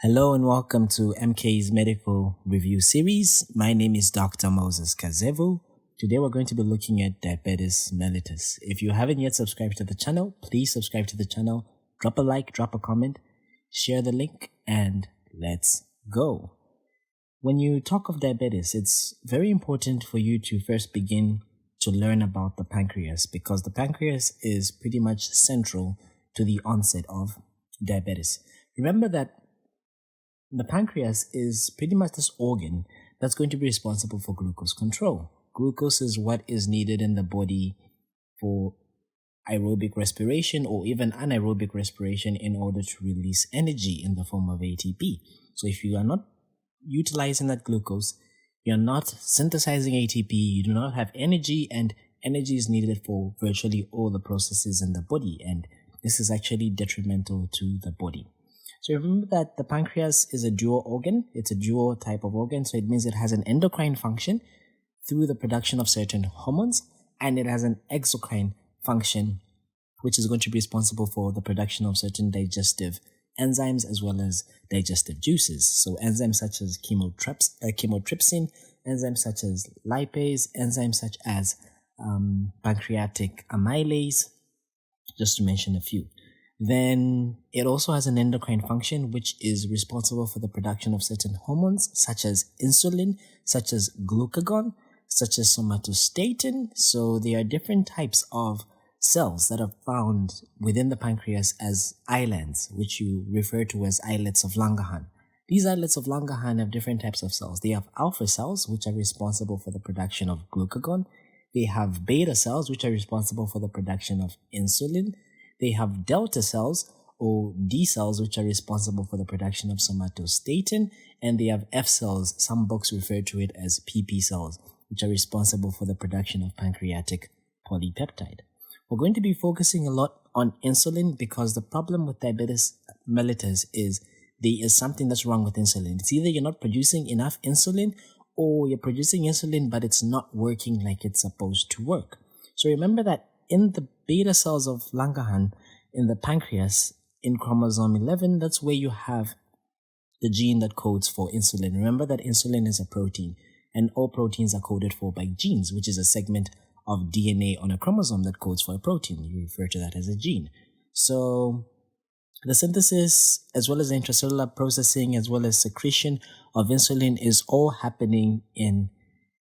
Hello and welcome to MK's Medical Review Series. My name is Dr. Mosesjrk. Today we're going to be looking at diabetes mellitus. If you haven't yet subscribed to the channel, please subscribe to the channel, drop a like, drop a comment, share the link, and let's go. When you talk of diabetes, it's very important for you to first begin to learn about the pancreas, because the pancreas is pretty much central to the onset of diabetes. Remember that the pancreas is pretty much this organ that's going to be responsible for glucose control. Glucose is what is needed in the body for aerobic respiration or even anaerobic respiration in order to release energy in the form of ATP. So if you are not utilizing that glucose, you're not synthesizing ATP, you do not have energy, and energy is needed for virtually all the processes in the body, and this is actually detrimental to the body. So remember that the pancreas is a dual organ. It's a dual type of organ. So it means it has an endocrine function through the production of certain hormones, and it has an exocrine function, which is going to be responsible for the production of certain digestive enzymes as well as digestive juices. So enzymes such as chymotrypsin, enzymes such as lipase, enzymes such as pancreatic amylase, just to mention a few. Then it also has an endocrine function, which is responsible for the production of certain hormones such as insulin, such as glucagon, such as somatostatin. So there are different types of cells that are found within the pancreas as islands, which you refer to as islets of Langerhans. These islets of Langerhans have different types of cells. They have alpha cells, which are responsible for the production of glucagon. They have beta cells, which are responsible for the production of insulin. They have delta cells or D cells, which are responsible for the production of somatostatin, and they have F cells, some books refer to it as PP cells, which are responsible for the production of pancreatic polypeptide. We're going to be focusing a lot on insulin because the problem with diabetes mellitus is there is something that's wrong with insulin. It's either you're not producing enough insulin or you're producing insulin, but it's not working like it's supposed to work. So remember that in the beta cells of Langerhans, in the pancreas, in chromosome 11, that's where you have the gene that codes for insulin. Remember that insulin is a protein, and all proteins are coded for by genes, which is a segment of DNA on a chromosome that codes for a protein. You refer to that as a gene. So the synthesis, as well as the intracellular processing, as well as secretion of insulin is all happening in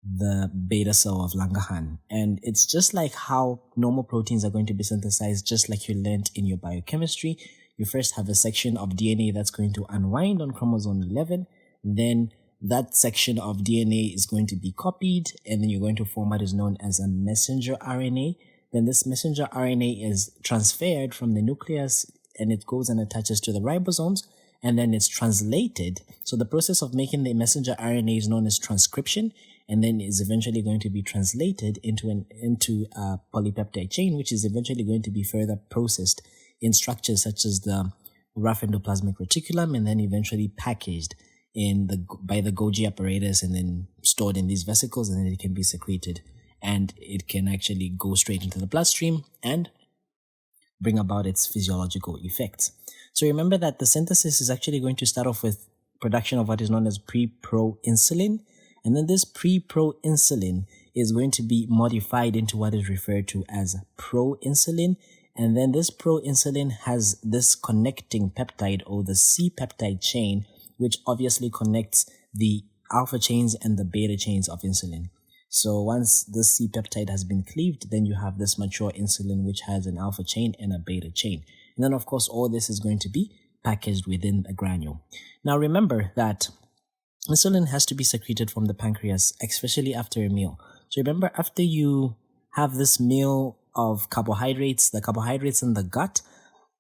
the beta cell of Langerhans. And it's just like how normal proteins are going to be synthesized, just like you learned in your biochemistry. You first have a section of DNA that's going to unwind on chromosome 11. Then that section of DNA is going to be copied, and then you're going to form what is known as a messenger RNA. Then this messenger RNA is transferred from the nucleus, and it goes and attaches to the ribosomes, and then it's translated. So the process of making the messenger RNA is known as transcription, and then is eventually going to be translated into a polypeptide chain, which is eventually going to be further processed in structures such as the rough endoplasmic reticulum, and then eventually packaged by the Golgi apparatus, and then stored in these vesicles, and then it can be secreted, and it can actually go straight into the bloodstream and bring about its physiological effects. So remember that the synthesis is actually going to start off with production of what is known as pre-pro-insulin. And then this pre-pro-insulin is going to be modified into what is referred to as pro-insulin. And then this pro-insulin has this connecting peptide, or the C-peptide chain, which obviously connects the alpha chains and the beta chains of insulin. So once this C-peptide has been cleaved, then you have this mature insulin, which has an alpha chain and a beta chain. And then, of course, all this is going to be packaged within a granule. Now, remember that insulin has to be secreted from the pancreas, especially after a meal. So remember, after you have this meal of carbohydrates, the carbohydrates in the gut,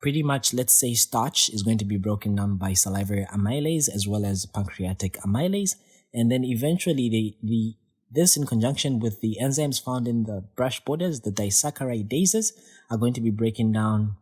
pretty much, let's say starch is going to be broken down by salivary amylase as well as pancreatic amylase. And then eventually this in conjunction with the enzymes found in the brush borders, the disaccharidases, are going to be breaking down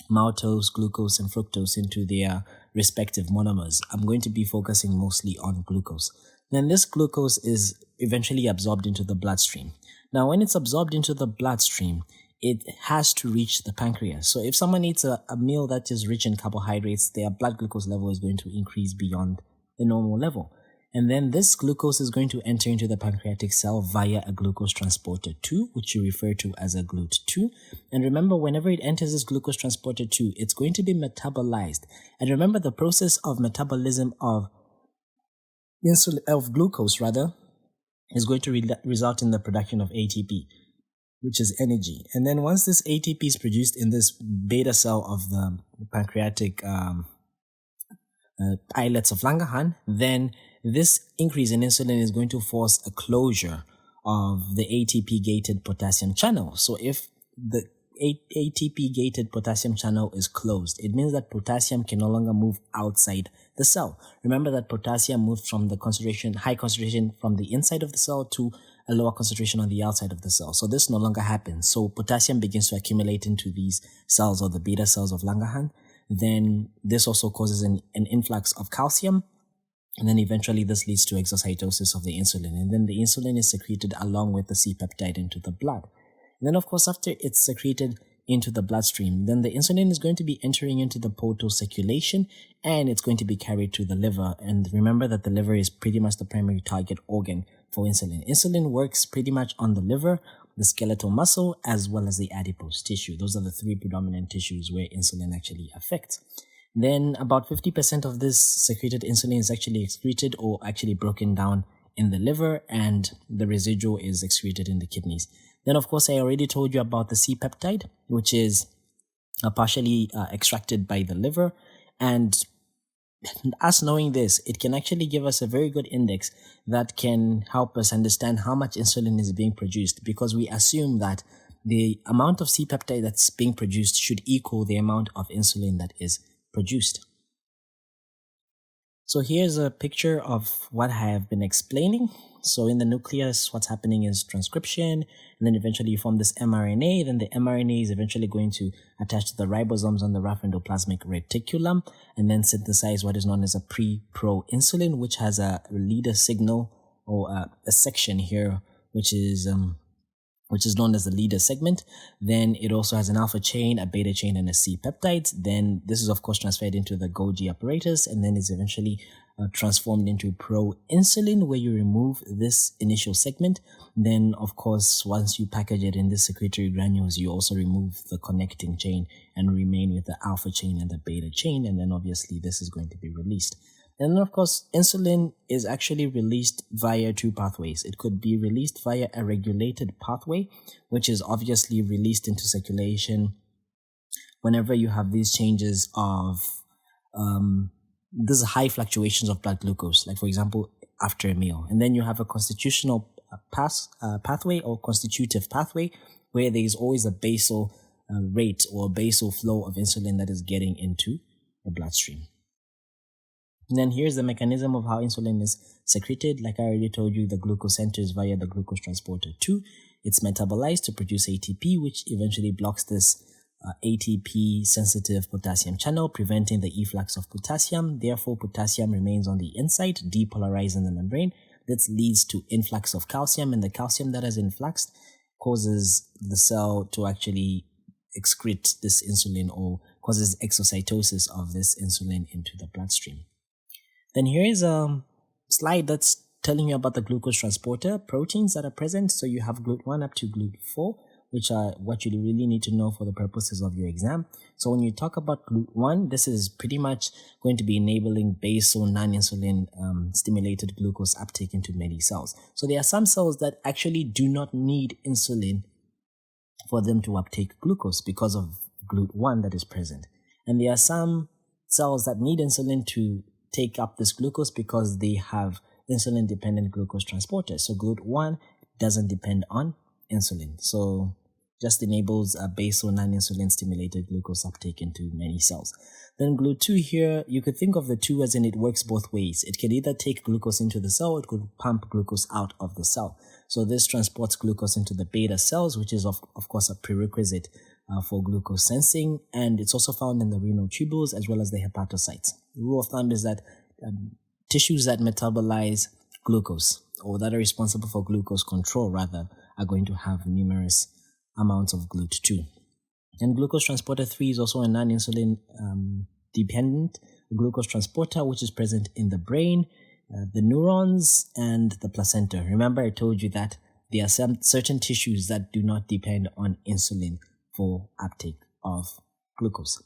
maltose, glucose, and fructose into their respective monomers. I'm going to be focusing mostly on glucose. Then this glucose is eventually absorbed into the bloodstream. Now, when it's absorbed into the bloodstream, it has to reach the pancreas. So if someone eats a meal that is rich in carbohydrates, their blood glucose level is going to increase beyond the normal level. And then this glucose is going to enter into the pancreatic cell via a glucose transporter 2, which you refer to as a GLUT2. And remember, whenever it enters this glucose transporter 2, it's going to be metabolized. And remember, the process of metabolism of glucose is going to result in the production of ATP, which is energy. And then once this ATP is produced in this beta cell of the pancreatic islets of Langerhans, then this increase in insulin is going to force a closure of the ATP-gated potassium channel. So if the ATP-gated potassium channel is closed, it means that potassium can no longer move outside the cell. Remember that potassium moved from the high concentration from the inside of the cell to a lower concentration on the outside of the cell. So this no longer happens. So potassium begins to accumulate into these cells, or the beta cells of Langerhans. Then this also causes an influx of calcium. And then eventually this leads to exocytosis of the insulin. And then the insulin is secreted along with the C-peptide into the blood. And then, of course, after it's secreted into the bloodstream, then the insulin is going to be entering into the portal circulation, and it's going to be carried to the liver. And remember that the liver is pretty much the primary target organ for insulin. Insulin works pretty much on the liver, the skeletal muscle, as well as the adipose tissue. Those are the three predominant tissues where insulin actually affects. Then about 50% of this secreted insulin is actually excreted or actually broken down in the liver, and the residual is excreted in the kidneys. Then, of course, I already told you about the C-peptide, which is partially extracted by the liver. And us knowing this, it can actually give us a very good index that can help us understand how much insulin is being produced, because we assume that the amount of C-peptide that's being produced should equal the amount of insulin that is produced. So here's a picture of what I have been explaining. So in the nucleus, what's happening is transcription, and then eventually you form this mRNA. Then the mRNA is eventually going to attach to the ribosomes on the rough endoplasmic reticulum, and then synthesize what is known as a pre-pro-insulin, which has a leader signal, or a section here, which is known as the leader segment. Then it also has an alpha chain, a beta chain, and a C-peptide. Then this is, of course, transferred into the Golgi apparatus, and then is eventually transformed into pro-insulin, where you remove this initial segment. Then, of course, once you package it in the secretory granules, you also remove the connecting chain and remain with the alpha chain and the beta chain. And then, obviously, this is going to be released. And then, of course, insulin is actually released via two pathways. It could be released via a regulated pathway, which is obviously released into circulation whenever you have these changes of these high fluctuations of blood glucose, like, for example, after a meal. And then you have a constitutional pathway, or constitutive pathway, where there is always a basal rate or basal flow of insulin that is getting into the bloodstream. And then here's the mechanism of how insulin is secreted. Like I already told you, the glucose enters via the glucose transporter 2. It's metabolized to produce ATP, which eventually blocks this ATP-sensitive potassium channel, preventing the efflux of potassium. Therefore, potassium remains on the inside, depolarizing the membrane. This leads to influx of calcium, and the calcium that has influxed causes the cell to actually excrete this insulin, or causes exocytosis of this insulin into the bloodstream. Then here is a slide that's telling you about the glucose transporter proteins that are present. So you have GLUT1 up to GLUT4, which are what you really need to know for the purposes of your exam. So when you talk about GLUT1, this is pretty much going to be enabling basal non-insulin stimulated glucose uptake into many cells. So there are some cells that actually do not need insulin for them to uptake glucose because of GLUT1 that is present. And there are some cells that need insulin to take up this glucose because they have insulin-dependent glucose transporters. So GLUT1 doesn't depend on insulin. So just enables a basal non-insulin stimulated glucose uptake into many cells. Then GLUT2 here, you could think of the 2 as in it works both ways. It can either take glucose into the cell, or it could pump glucose out of the cell. So this transports glucose into the beta cells, which is of course a prerequisite for glucose sensing, and it's also found in the renal tubules as well as the hepatocytes. The rule of thumb is that tissues that metabolize glucose, or that are responsible for glucose control rather, are going to have numerous amounts of GLUT2. And glucose transporter 3 is also a non-insulin dependent glucose transporter, which is present in the brain, the neurons, and the placenta. Remember, I told you that there are some certain tissues that do not depend on insulin for uptake of glucose.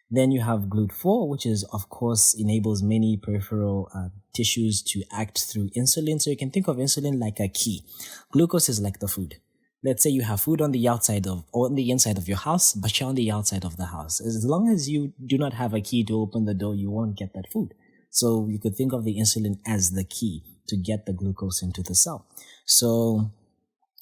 Then you have GLUT4, which is, of course, enables many peripheral tissues to act through insulin. So you can think of insulin like a key. Glucose is like the food. Let's say you have food on the outside of, or on the inside of your house, but you're on the outside of the house. As long as you do not have a key to open the door, you won't get that food. So you could think of the insulin as the key to get the glucose into the cell. So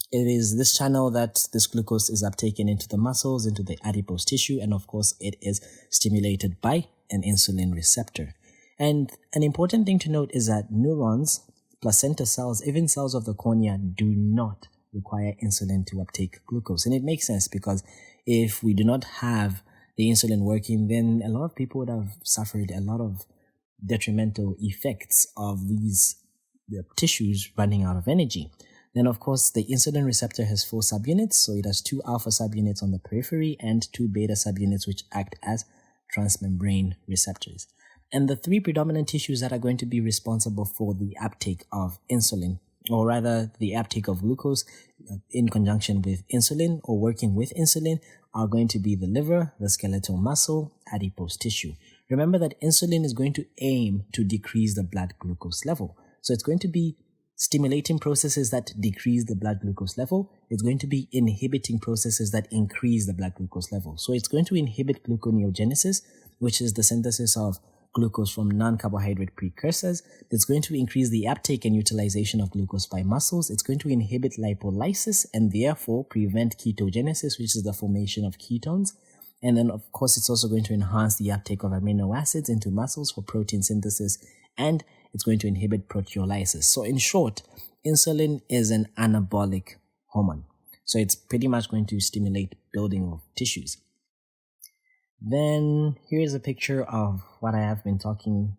it is this channel that this glucose is uptaken into the muscles, into the adipose tissue, and of course it is stimulated by an insulin receptor. And an important thing to note is that neurons, placenta cells, even cells of the cornea do not require insulin to uptake glucose. And it makes sense because if we do not have the insulin working, then a lot of people would have suffered a lot of detrimental effects of these tissues running out of energy. Then, of course, the insulin receptor has 4 subunits. So it has 2 alpha subunits on the periphery and 2 beta subunits, which act as transmembrane receptors. And the 3 predominant tissues that are going to be responsible for the uptake of insulin, or rather the uptake of glucose in conjunction with insulin or working with insulin, are going to be the liver, the skeletal muscle, adipose tissue. Remember that insulin is going to aim to decrease the blood glucose level. So it's going to be stimulating processes that decrease the blood glucose level. It's going to be inhibiting processes that increase the blood glucose level. So it's going to inhibit gluconeogenesis, which is the synthesis of glucose from non-carbohydrate precursors. It's going to increase the uptake and utilization of glucose by muscles. It's going to inhibit lipolysis and therefore prevent ketogenesis, which is the formation of ketones. And then, of course, it's also going to enhance the uptake of amino acids into muscles for protein synthesis, and it's going to inhibit proteolysis. So in short, insulin is an anabolic hormone. So it's pretty much going to stimulate building of tissues. Then here's a picture of what I have been talking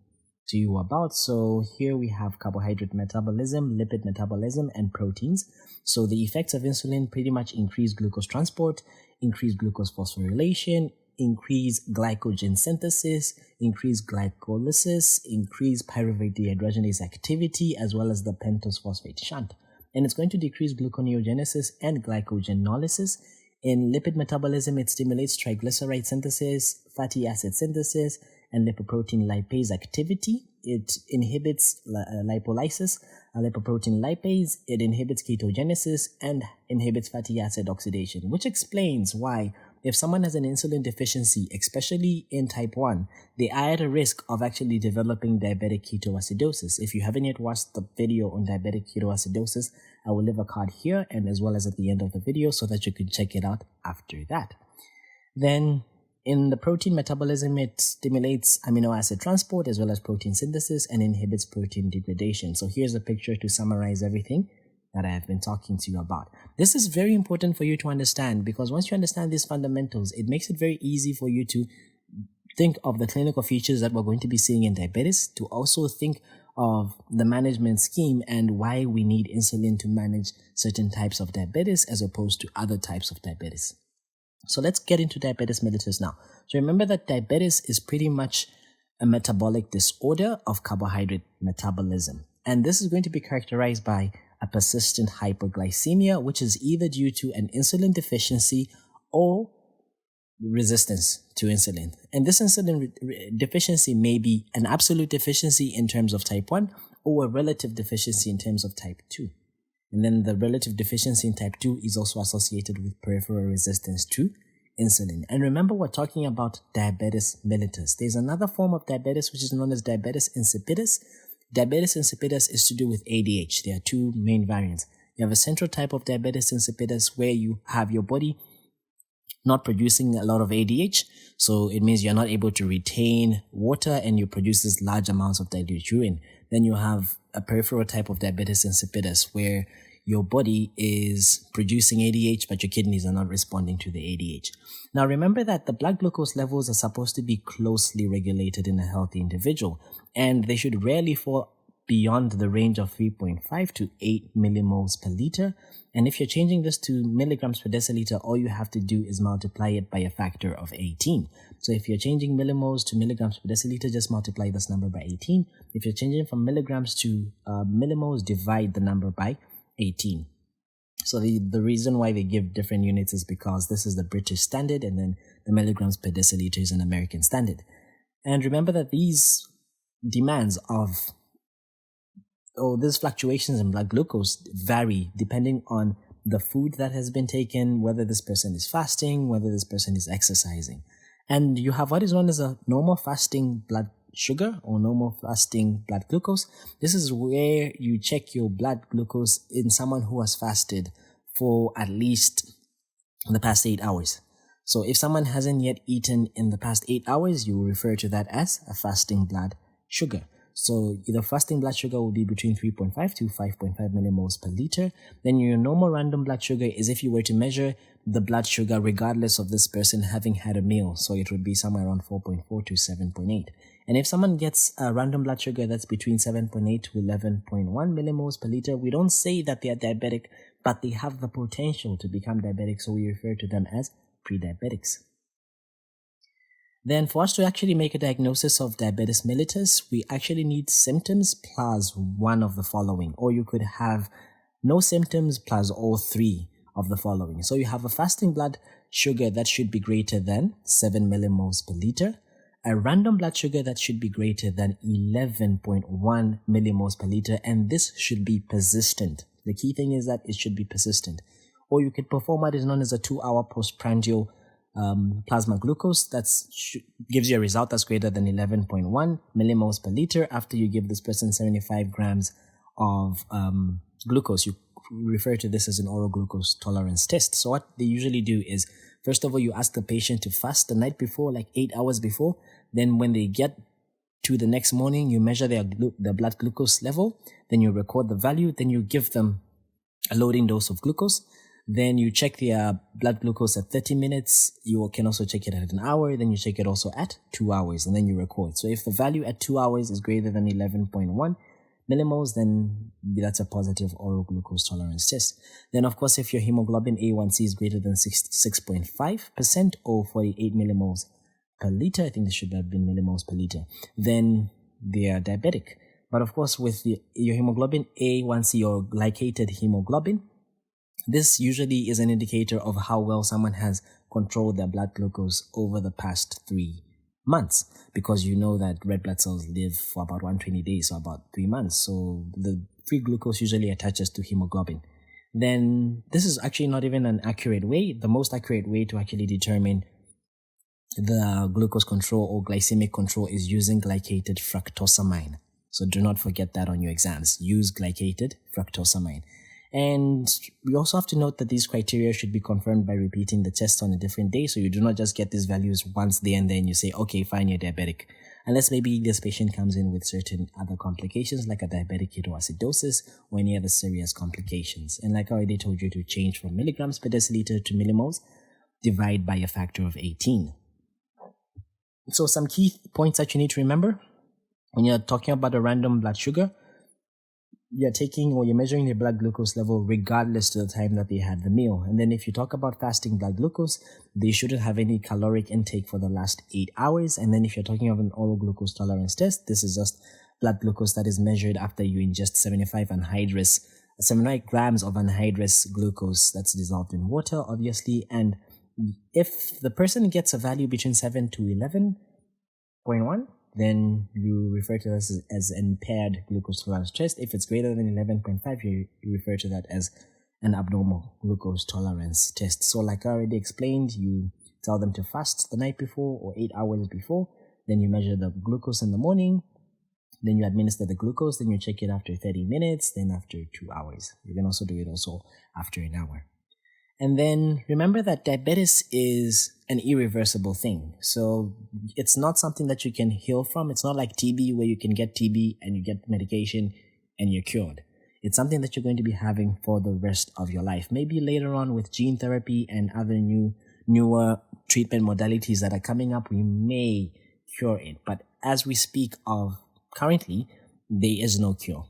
to you about. So here we have carbohydrate metabolism, lipid metabolism, and proteins. So the effects of insulin pretty much increase glucose transport, increase glucose phosphorylation, increase glycogen synthesis, increase glycolysis, increase pyruvate dehydrogenase activity, as well as the pentose phosphate shunt. And it's going to decrease gluconeogenesis and glycogenolysis. In lipid metabolism, it stimulates triglyceride synthesis, fatty acid synthesis, and lipoprotein lipase activity. It inhibits lipolysis, lipoprotein lipase. It inhibits ketogenesis and inhibits fatty acid oxidation, which explains why if someone has an insulin deficiency, especially in type 1, they are at a risk of actually developing diabetic ketoacidosis. If you haven't yet watched the video on diabetic ketoacidosis, I will leave a card here and as well as at the end of the video so that you can check it out after that. Then in the protein metabolism, it stimulates amino acid transport as well as protein synthesis and inhibits protein degradation. So here's a picture to summarize everything that I have been talking to you about. This is very important for you to understand because once you understand these fundamentals, it makes it very easy for you to think of the clinical features that we're going to be seeing in diabetes, to also think of the management scheme and why we need insulin to manage certain types of diabetes as opposed to other types of diabetes. So let's get into diabetes mellitus now. So remember that diabetes is pretty much a metabolic disorder of carbohydrate metabolism. And this is going to be characterized by a persistent hypoglycemia, which is either due to an insulin deficiency or resistance to insulin. And this insulin deficiency may be an absolute deficiency in terms of type 1 or a relative deficiency in terms of type 2. And then the relative deficiency in type 2 is also associated with peripheral resistance to insulin. And remember, we're talking about diabetes mellitus. There's another form of diabetes which is known as diabetes insipidus. Diabetes insipidus is to do with ADH. There are 2 main variants. You have a central type of diabetes insipidus where you have your body not producing a lot of ADH. So it means you're not able to retain water and you produce this large amounts of dilute urine. Then you have a peripheral type of diabetes insipidus where your body is producing ADH, but your kidneys are not responding to the ADH. Now, remember that the blood glucose levels are supposed to be closely regulated in a healthy individual, and they should rarely fall beyond the range of 3.5 to 8 millimoles per liter. And if you're changing this to milligrams per deciliter, all you have to do is multiply it by a factor of 18. So if you're changing millimoles to milligrams per deciliter, just multiply this number by 18. If you're changing from milligrams to millimoles, divide the number by 18. So the reason why they give different units is because this is the British standard, and then the milligrams per deciliter is an American standard. And remember that these demands of these fluctuations in blood glucose vary depending on the food that has been taken, whether this person is fasting, whether this person is exercising. And you have what is known as a normal fasting blood sugar or normal fasting blood glucose. This is where you check your blood glucose in someone who has fasted for at least the past 8 hours. So if someone hasn't yet eaten in the past 8 hours, you will refer to that as a fasting blood sugar. So the fasting blood sugar will be between 3.5 to 5.5 millimoles per liter. Then your normal random blood sugar is if you were to measure the blood sugar regardless of this person having had a meal. So it would be somewhere around 4.4 to 7.8. And if someone gets a random blood sugar that's between 7.8 to 11.1 millimoles per liter, we don't say that they are diabetic, but they have the potential to become diabetic. So we refer to them as pre-diabetics. Then for us to actually make a diagnosis of diabetes mellitus, we actually need symptoms plus one of the following, or you could have no symptoms plus all three of the following. So you have a fasting blood sugar that should be greater than 7 millimoles per liter, a random blood sugar that should be greater than 11.1 millimoles per liter, and this should be persistent. The key thing is that it should be persistent. Or you could perform what is known as a 2-hour postprandial plasma glucose that gives you a result that's greater than 11.1 millimoles per liter after you give this person 75 grams of glucose. You refer to this as an oral glucose tolerance test. So what they usually do is, first of all, you ask the patient to fast the night before, like 8 hours before. Then when they get to the next morning, you measure their blood glucose level. Then you record the value. Then you give them a loading dose of glucose. Then you check their blood glucose at 30 minutes. You can also check it at an hour. Then you check it also at 2 hours, and then you record. So if the value at 2 hours is greater than 11.1 millimoles, then that's a positive oral glucose tolerance test. Then, of course, if your hemoglobin A1C is greater than 66.5% or 48 millimoles per liter, I think this should have been millimoles per liter, then they are diabetic. But of course, with your hemoglobin A1C or glycated hemoglobin, this usually is an indicator of how well someone has controlled their blood glucose over the past 3 months, because you know that red blood cells live for about 120 days, so about 3 months. So the free glucose usually attaches to hemoglobin. Then this is actually not even an accurate way. The most accurate way to actually determine the glucose control or glycemic control is using glycated fructosamine. So do not forget that on your exams. Use glycated fructosamine. And we also have to note that these criteria should be confirmed by repeating the test on a different day. So you do not just get these values once there and then you say, okay, fine, you're diabetic. Unless maybe this patient comes in with certain other complications like a diabetic ketoacidosis or any other serious complications. And like I already told you, to change from milligrams per deciliter to millimoles, divide by a factor of 18. So some key points that you need to remember when you're talking about a random blood sugar: you're taking or you're measuring their blood glucose level regardless to the time that they had the meal. And then if you talk about fasting blood glucose, they shouldn't have any caloric intake for the last 8 hours. And then if you're talking of an oral glucose tolerance test, this is just blood glucose that is measured after you ingest 75 grams of anhydrous glucose that's dissolved in water, obviously. And if the person gets a value between 7 to 11.1, then you refer to this as impaired glucose tolerance test. If it's greater than 11.5, you refer to that as an abnormal glucose tolerance test. So like I already explained, you tell them to fast the night before or 8 hours before. Then you measure the glucose in the morning. Then you administer the glucose. Then you check it after 30 minutes. Then after 2 hours. You can also do it also after an hour. And then remember that diabetes is an irreversible thing. So it's not something that you can heal from. It's not like TB where you can get TB and you get medication and you're cured. It's something that you're going to be having for the rest of your life. Maybe later on with gene therapy and other newer treatment modalities that are coming up, we may cure it. But as we speak of currently, there is no cure.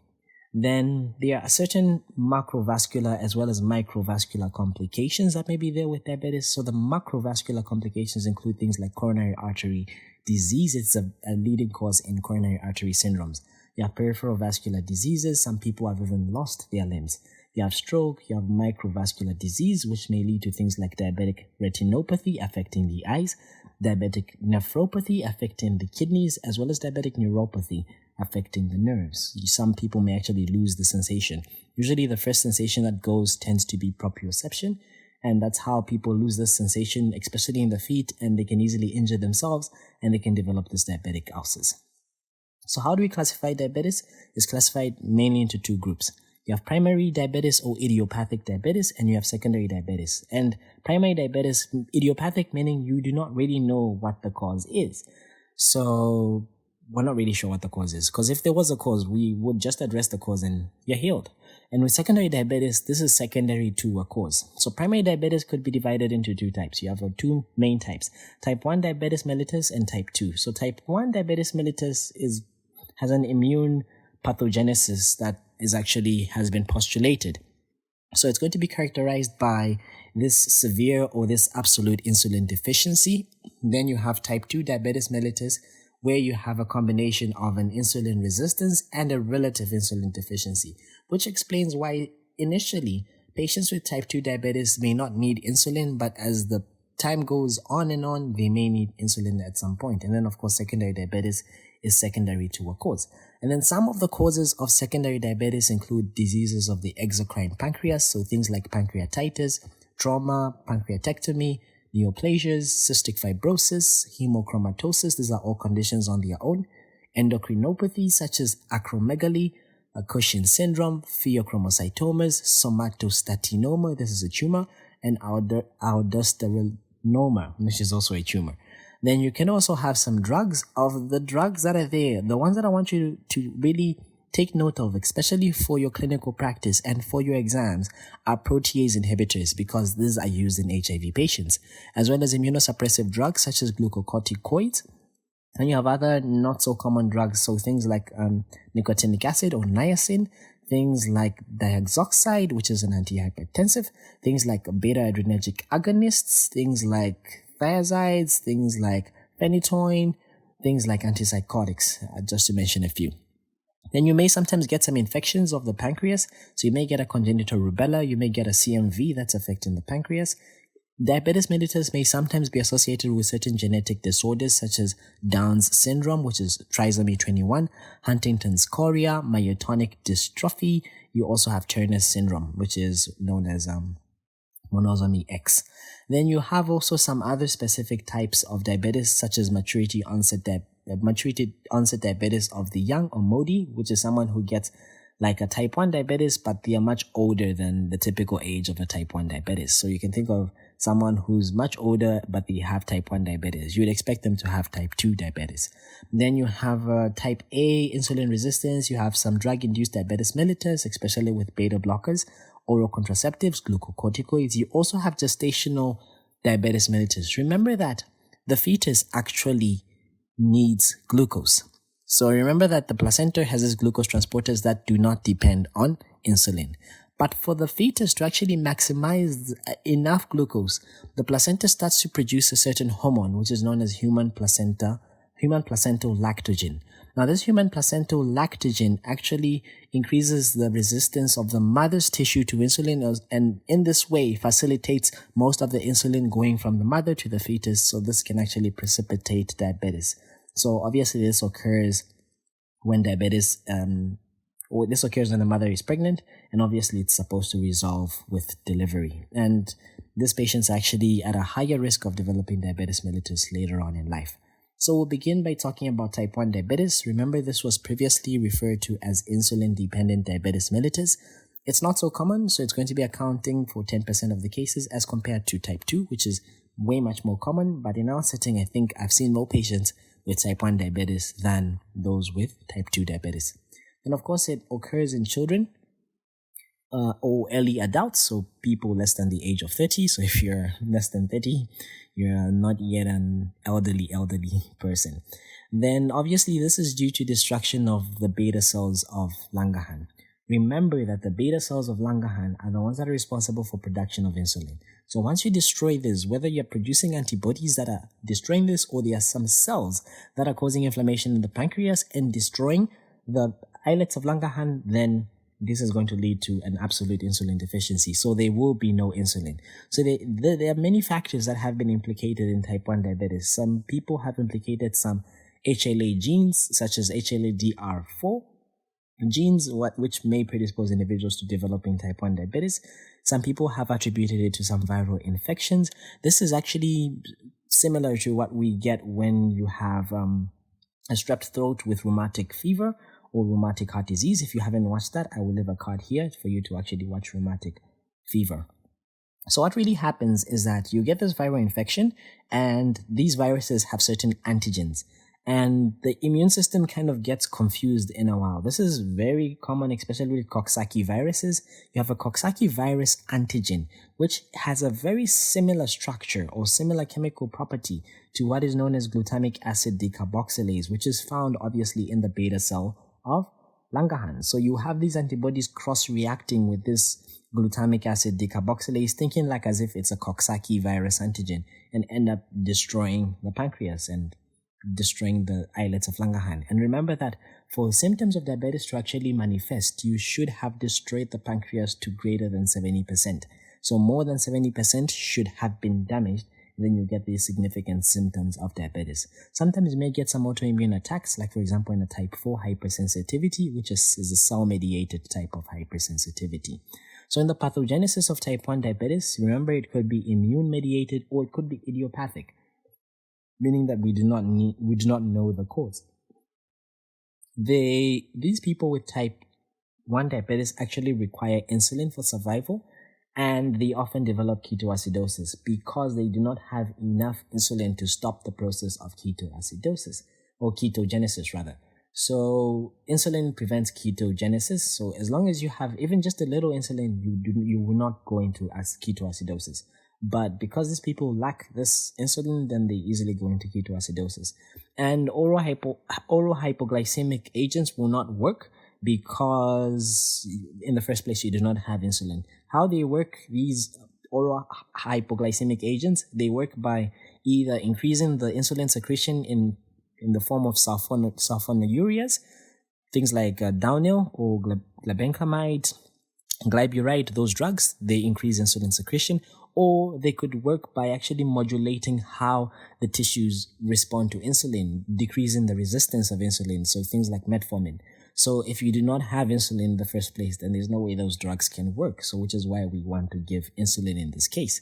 Then there are certain macrovascular as well as microvascular complications that may be there with diabetes. So the macrovascular complications include things like coronary artery disease. It's a leading cause in coronary artery syndromes. You have peripheral vascular diseases. Some people have even lost their limbs. You have stroke. You have microvascular disease, which may lead to things like diabetic retinopathy affecting the eyes, diabetic nephropathy affecting the kidneys, as well as diabetic neuropathy affecting the nerves. Some people may actually lose the sensation. Usually the first sensation that goes tends to be proprioception, and that's how people lose this sensation, especially in the feet, and they can easily injure themselves and they can develop this diabetic ulcers. So how do we classify diabetes? It's classified mainly into two groups. You have primary diabetes or idiopathic diabetes, and you have secondary diabetes. And primary diabetes, idiopathic, meaning you do not really know what the cause is. So we're not really sure what the cause is, because if there was a cause, we would just address the cause and you're healed. And with secondary diabetes, this is secondary to a cause. So primary diabetes could be divided into two types. You have two main types, type 1 diabetes mellitus and type 2. So type 1 diabetes mellitus has an immune pathogenesis that has been postulated. So it's going to be characterized by this severe or this absolute insulin deficiency. Then you have type 2 diabetes mellitus, where you have a combination of an insulin resistance and a relative insulin deficiency, which explains why initially patients with type 2 diabetes may not need insulin, but as the time goes on and on, they may need insulin at some point. And then, of course, secondary diabetes is secondary to a cause. And then some of the causes of secondary diabetes include diseases of the exocrine pancreas, so things like pancreatitis, trauma, pancreatectomy, neoplasias, cystic fibrosis, hemochromatosis. These are all conditions on their own. Endocrinopathy such as acromegaly, Cushing syndrome, pheochromocytomas, somatostatinoma, this is a tumor, and aldosteronoma, which is also a tumor. Then you can also have some drugs. Of the drugs that are there, the ones that I want you to really take note of, especially for your clinical practice and for your exams, are protease inhibitors, because these are used in HIV patients, as well as immunosuppressive drugs such as glucocorticoids. And you have other not so common drugs, so things like nicotinic acid or niacin, things like diazoxide, which is an antihypertensive, things like beta-adrenergic agonists, things like thiazides, things like phenytoin, things like antipsychotics, just to mention a few. Then you may sometimes get some infections of the pancreas. So you may get a congenital rubella, you may get a CMV that's affecting the pancreas. Diabetes mellitus may sometimes be associated with certain genetic disorders such as Down's syndrome, which is trisomy 21, Huntington's chorea, myotonic dystrophy. You also have Turner's syndrome, which is known as monosomy X. Then you have also some other specific types of diabetes, such as maturity onset diabetes of the young, or MODY, which is someone who gets like a type 1 diabetes, but they are much older than the typical age of a type 1 diabetes. So you can think of someone who's much older, but they have type 1 diabetes. You would expect them to have type 2 diabetes. Then you have type A, insulin resistance. You have some drug-induced diabetes mellitus, especially with beta blockers, oral contraceptives, glucocorticoids. You also have gestational diabetes mellitus. Remember that the fetus actually needs glucose. So remember that the placenta has these glucose transporters that do not depend on insulin. But for the fetus to actually maximize enough glucose, the placenta starts to produce a certain hormone, which is known as human placental lactogen. Now, this human placental lactogen actually increases the resistance of the mother's tissue to insulin, and in this way facilitates most of the insulin going from the mother to the fetus. So this can actually precipitate diabetes. So obviously this occurs when this occurs when the mother is pregnant, and obviously it's supposed to resolve with delivery. And this patient's actually at a higher risk of developing diabetes mellitus later on in life. So we'll begin by talking about type 1 diabetes. Remember, this was previously referred to as insulin-dependent diabetes mellitus. It's not so common, so it's going to be accounting for 10% of the cases as compared to type 2, which is way much more common. But in our setting, I think I've seen more patients with type 1 diabetes than those with type 2 diabetes. And of course, it occurs in children or early adults, so people less than the age of 30. So if you're less than 30, you're not yet an elderly person. then obviously this is due to destruction of the beta cells of Langerhans. Remember that the beta cells of Langerhans are the ones that are responsible for production of insulin. So once you destroy this, whether you're producing antibodies that are destroying this, or there are some cells that are causing inflammation in the pancreas and destroying the islets of Langerhans, then this is going to lead to an absolute insulin deficiency. So there will be no insulin. So there are many factors that have been implicated in type 1 diabetes. Some people have implicated some HLA genes, such as HLA-DR4 genes, which may predispose individuals to developing type 1 diabetes. Some people have attributed it to some viral infections. This is actually similar to what we get when you have a strep throat with rheumatic fever or rheumatic heart disease. If you haven't watched that, I will leave a card here for you to actually watch rheumatic fever. So what really happens is that you get this viral infection, and these viruses have certain antigens, and the immune system kind of gets confused in a while. This is very common, especially with Coxsackie viruses. You have a Coxsackie virus antigen, which has a very similar structure or similar chemical property to what is known as glutamic acid decarboxylase, which is found obviously in the beta cell of Langerhans. So you have these antibodies cross-reacting with this glutamic acid decarboxylase, thinking like as if it's a Coxsackie virus antigen, and end up destroying the pancreas and destroying the islets of Langerhans. And remember that for symptoms of diabetes to actually manifest, you should have destroyed the pancreas to greater than 70%. So more than 70% should have been damaged. Then you get these significant symptoms of diabetes. Sometimes you may get some autoimmune attacks, like for example in a type 4 hypersensitivity, which is a cell-mediated type of hypersensitivity. So in the pathogenesis of type 1 diabetes, remember it could be immune-mediated or it could be idiopathic, meaning that we do not know the cause. These people with type 1 diabetes actually require insulin for survival, and they often develop ketoacidosis because they do not have enough insulin to stop the process of ketoacidosis, or ketogenesis rather. So insulin prevents ketogenesis. So as long as you have even just a little insulin, you will not go into ketoacidosis. But because these people lack this insulin, then they easily go into ketoacidosis. And oral hypoglycemic agents will not work because in the first place, you do not have insulin. How they work, these oral hypoglycemic agents, they work by either increasing the insulin secretion in the form of sulfonylureas, things like Downil or glibenclamide, glyburide, those drugs, they increase insulin secretion. Or they could work by actually modulating how the tissues respond to insulin, decreasing the resistance of insulin, so things like metformin. So if you do not have insulin in the first place, then there's no way those drugs can work. So which is why we want to give insulin in this case.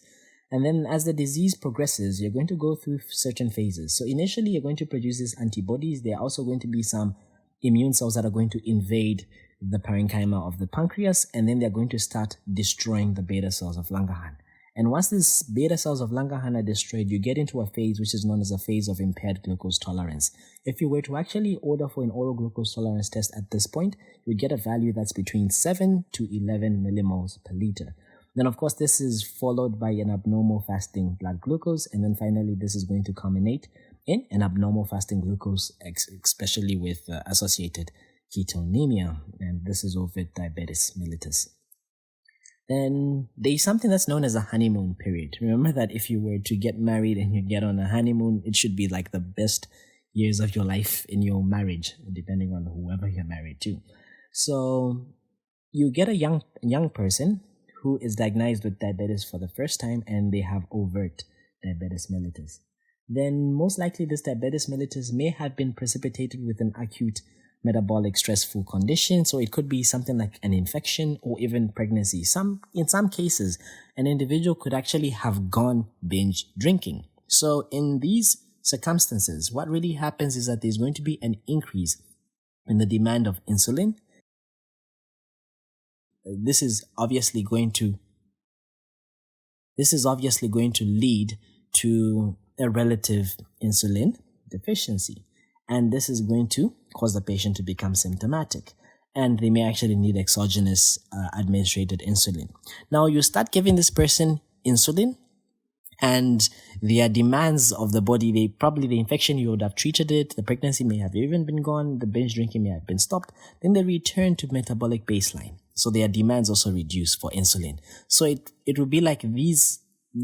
And then as the disease progresses, you're going to go through certain phases. So initially, you're going to produce these antibodies. There are also going to be some immune cells that are going to invade the parenchyma of the pancreas, and then they're going to start destroying the beta cells of Langerhans. And once these beta cells of Langerhans are destroyed, you get into a phase which is known as a phase of impaired glucose tolerance. If you were to actually order for an oral glucose tolerance test at this point, you get a value that's between 7 to 11 millimoles per liter. Then, of course, this is followed by an abnormal fasting blood glucose. And then finally, this is going to culminate in an abnormal fasting glucose, especially with associated ketonemia. And this is with diabetes mellitus. Then there's something that's known as a honeymoon period. Remember that if you were to get married and you get on a honeymoon, it should be like the best years of your life in your marriage, depending on whoever you're married to. So you get a young person who is diagnosed with diabetes for the first time, and they have overt diabetes mellitus. Then most likely this diabetes mellitus may have been precipitated with an acute metabolic stressful condition. So it could be something like an infection or even pregnancy. In some cases, an individual could actually have gone binge drinking. So in these circumstances, what really happens is that there's going to be an increase in the demand of insulin. This is obviously going to lead to a relative insulin deficiency. And this is going to cause the patient to become symptomatic. And they may actually need exogenous administrated insulin. Now, you start giving this person insulin, And their demands of the body, the infection, you would have treated it, the pregnancy may have even been gone, the binge drinking may have been stopped, then they return to metabolic baseline. So their demands also reduce for insulin. So it would be like this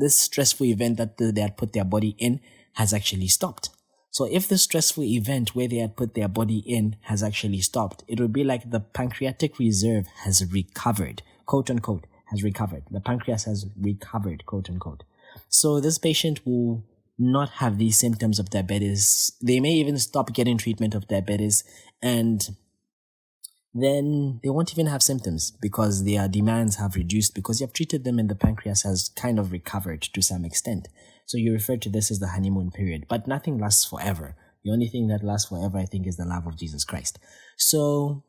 stressful event that they had put their body in has actually stopped. So if the stressful event where they had put their body in has actually stopped, it would be like the pancreatic reserve has recovered, quote unquote, has recovered. The pancreas has recovered, quote unquote. So this patient will not have these symptoms of diabetes. They may even stop getting treatment of diabetes, and then they won't even have symptoms because their demands have reduced because you have treated them and the pancreas has kind of recovered to some extent. So you refer to this as the honeymoon period, but nothing lasts forever. The only thing that lasts forever, I think, is the love of Jesus Christ. So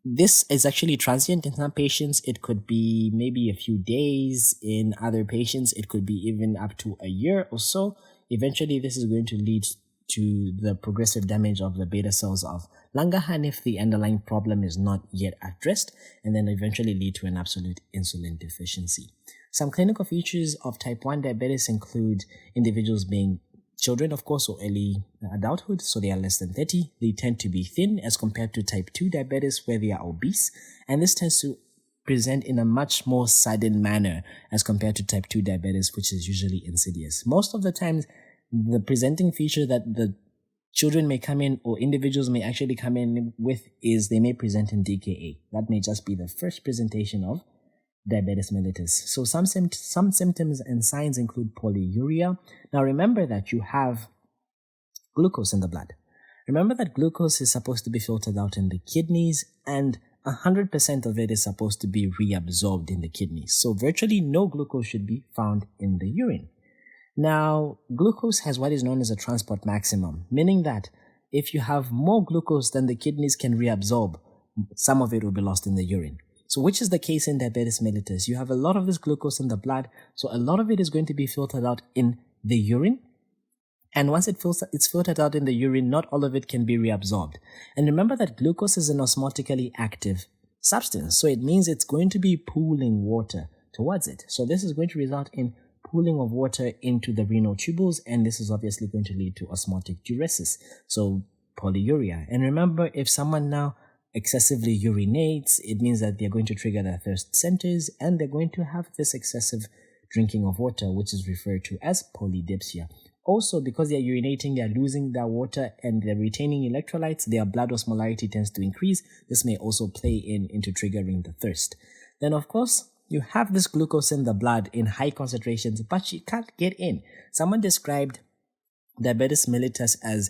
this is actually transient in some patients. It could be maybe a few days. In other patients, it could be even up to a year or so. Eventually, this is going to lead to the progressive damage of the beta cells of Langerhans if the underlying problem is not yet addressed, and then eventually lead to an absolute insulin deficiency. Some clinical features of type 1 diabetes include individuals being children, of course, or early adulthood, so they are less than 30. They tend to be thin as compared to type 2 diabetes where they are obese, and this tends to present in a much more sudden manner as compared to type 2 diabetes, which is usually insidious. Most of the times, the presenting feature that the children may come in or individuals may actually come in with is they may present in DKA. That may just be the first presentation of diabetes mellitus. So some symptoms and signs include polyuria. Now remember that you have glucose in the blood. Remember that glucose is supposed to be filtered out in the kidneys, and 100% of it is supposed to be reabsorbed in the kidneys. So virtually no glucose should be found in the urine. Now, glucose has what is known as a transport maximum, meaning that if you have more glucose than the kidneys can reabsorb, some of it will be lost in the urine. So which is the case in diabetes mellitus? You have a lot of this glucose in the blood, so a lot of it is going to be filtered out in the urine. And once it's filtered out in the urine, not all of it can be reabsorbed. And remember that glucose is an osmotically active substance, so it means it's going to be pooling water towards it. So this is going to result in pooling of water into the renal tubules, and this is obviously going to lead to osmotic diuresis, so polyuria. And remember, if someone now excessively urinates, it means that they're going to trigger their thirst centers, and they're going to have this excessive drinking of water, which is referred to as polydipsia. Also, because they're urinating, they're losing their water and they're retaining electrolytes, their blood osmolarity tends to increase. This may also play into triggering the thirst. Then, of course, you have this glucose in the blood in high concentrations, but you can't get in. Someone described diabetes mellitus as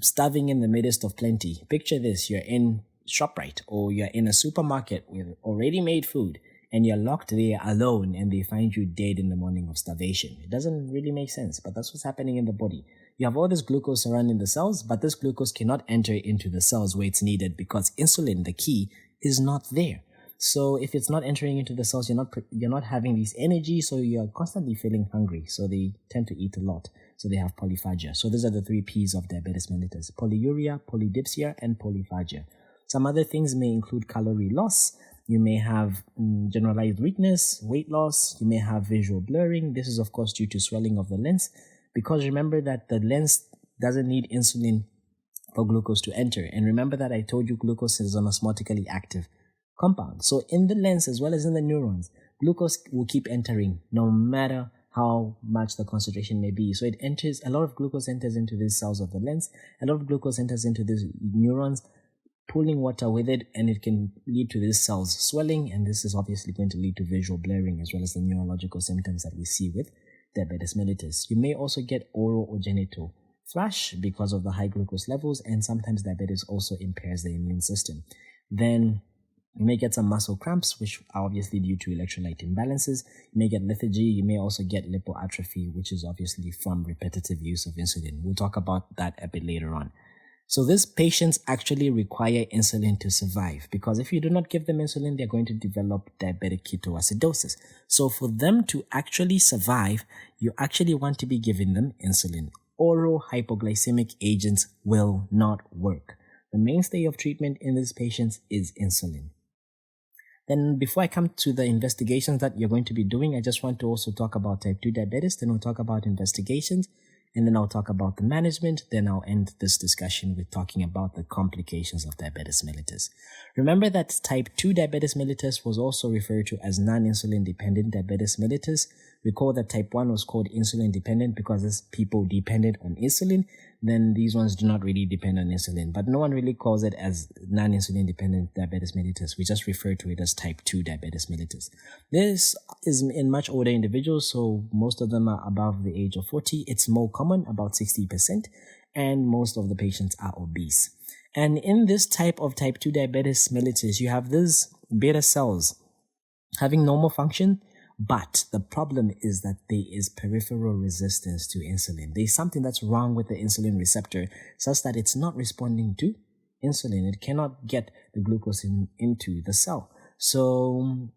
starving in the midst of plenty. Picture this, you're in ShopRite or you're in a supermarket with already made food and you're locked there alone and they find you dead in the morning of starvation. It doesn't really make sense, but that's what's happening in the body. You have all this glucose surrounding the cells, but this glucose cannot enter into the cells where it's needed because insulin, the key, is not there. So if it's not entering into the cells, you're not having this energy, so you're constantly feeling hungry. So they tend to eat a lot. So they have polyphagia. So these are the 3 P's of diabetes mellitus: polyuria, polydipsia, and polyphagia. Some other things may include calorie loss. You may have generalized weakness, weight loss. You may have visual blurring. This is, of course, due to swelling of the lens, because remember that the lens doesn't need insulin for glucose to enter. And remember that I told you glucose is an osmotically active compound. So in the lens as well as in the neurons, glucose will keep entering no matter how much the concentration may be. So a lot of glucose enters into these cells of the lens, a lot of glucose enters into these neurons, pulling water with it, and it can lead to these cells swelling, and this is obviously going to lead to visual blurring as well as the neurological symptoms that we see with diabetes mellitus. You may also get oral or genital flash because of the high glucose levels, and sometimes diabetes also impairs the immune system. Then you may get some muscle cramps, which are obviously due to electrolyte imbalances. You may get lethargy. You may also get lipoatrophy, which is obviously from repetitive use of insulin. We'll talk about that a bit later on. So these patients actually require insulin to survive, because if you do not give them insulin, they're going to develop diabetic ketoacidosis. So for them to actually survive, you actually want to be giving them insulin. Oral hypoglycemic agents will not work. The mainstay of treatment in these patients is insulin. Then before I come to the investigations that you're going to be doing, I just want to also talk about type 2 diabetes. Then we'll talk about investigations, and then I'll talk about the management. Then I'll end this discussion with talking about the complications of diabetes mellitus. Remember that type 2 diabetes mellitus was also referred to as non-insulin dependent diabetes mellitus. Recall that type 1 was called insulin dependent because it's people dependent on insulin. Then these ones do not really depend on insulin, but no one really calls it as non-insulin dependent diabetes mellitus. We just refer to it as type 2 diabetes mellitus. This is in much older individuals, so most of them are above the age of 40. It's more common, about 60%, and most of the patients are obese. And in this type of type 2 diabetes mellitus, you have these beta cells having normal function, but the problem is that there is peripheral resistance to insulin. There's something that's wrong with the insulin receptor such that it's not responding to insulin. It cannot get the glucose into the cell. So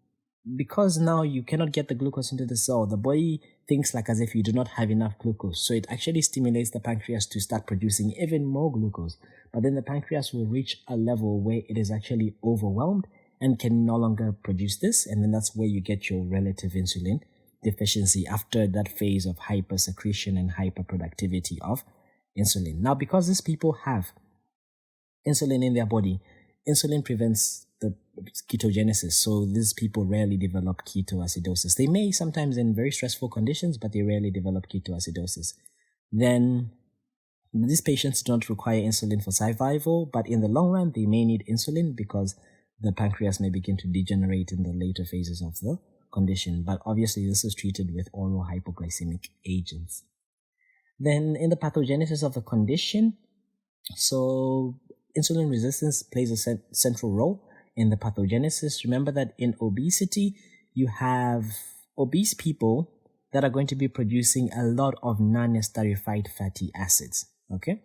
because now you cannot get the glucose into the cell, the body thinks like as if you do not have enough glucose. So it actually stimulates the pancreas to start producing even more glucose. But then the pancreas will reach a level where it is actually overwhelmed and can no longer produce this. And then that's where you get your relative insulin deficiency after that phase of hypersecretion and hyperproductivity of insulin. Now, because these people have insulin in their body, insulin prevents the ketogenesis. So these people rarely develop ketoacidosis. They may sometimes in very stressful conditions, but they rarely develop ketoacidosis. Then these patients don't require insulin for survival, but in the long run, they may need insulin because the pancreas may begin to degenerate in the later phases of the condition. But obviously, this is treated with oral hypoglycemic agents. Then in the pathogenesis of the condition, so insulin resistance plays a central role in the pathogenesis. Remember that in obesity, you have obese people that are going to be producing a lot of non-esterified fatty acids, okay?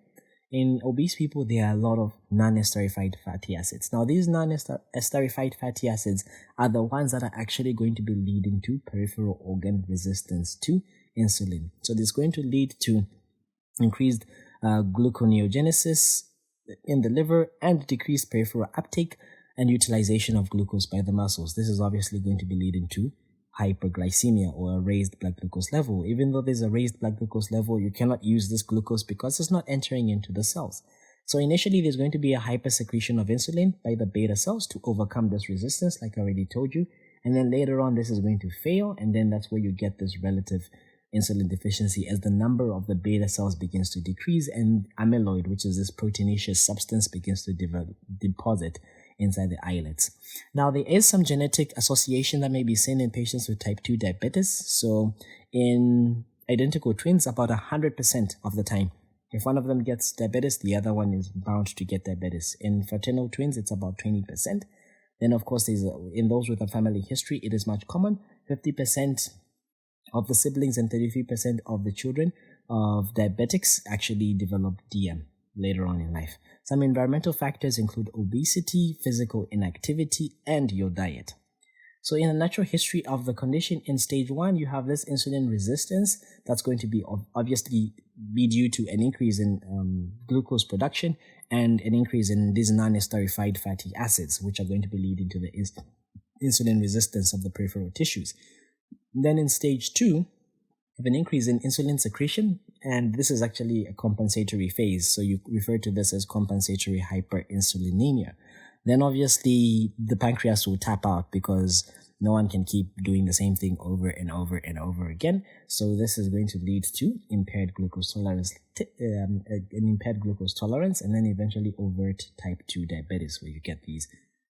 In obese people, there are a lot of non-esterified fatty acids. Now, these non-esterified fatty acids are the ones that are actually going to be leading to peripheral organ resistance to insulin. So this is going to lead to increased gluconeogenesis in the liver and decreased peripheral uptake and utilization of glucose by the muscles. This is obviously going to be leading to hyperglycemia or a raised blood glucose level. Even though there's a raised blood glucose level, you cannot use this glucose because it's not entering into the cells. So initially, there's going to be a hypersecretion of insulin by the beta cells to overcome this resistance, like I already told you. And then later on, this is going to fail. And then that's where you get this relative insulin deficiency as the number of the beta cells begins to decrease and amyloid, which is this proteinaceous substance, begins to deposit inside the islets. Now, there is some genetic association that may be seen in patients with type 2 diabetes. So in identical twins, about 100% of the time, if one of them gets diabetes, the other one is bound to get diabetes. In fraternal twins, it's about 20%. Then, of course, in those with a family history, it is much common. 50% of the siblings and 33% of the children of diabetics actually develop DM later on in life. Some environmental factors include obesity, physical inactivity, and your diet. So in the natural history of the condition, in stage 1, you have this insulin resistance that's going to be obviously be due to an increase in glucose production and an increase in these non-esterified fatty acids, which are going to be leading to the insulin resistance of the peripheral tissues. Then in stage 2, you have an increase in insulin secretion, and this is actually a compensatory phase. So you refer to this as compensatory hyperinsulinemia. Then obviously the pancreas will tap out because no one can keep doing the same thing over and over and over again. So this is going to lead to impaired glucose tolerance, and then eventually overt type 2 diabetes, where you get these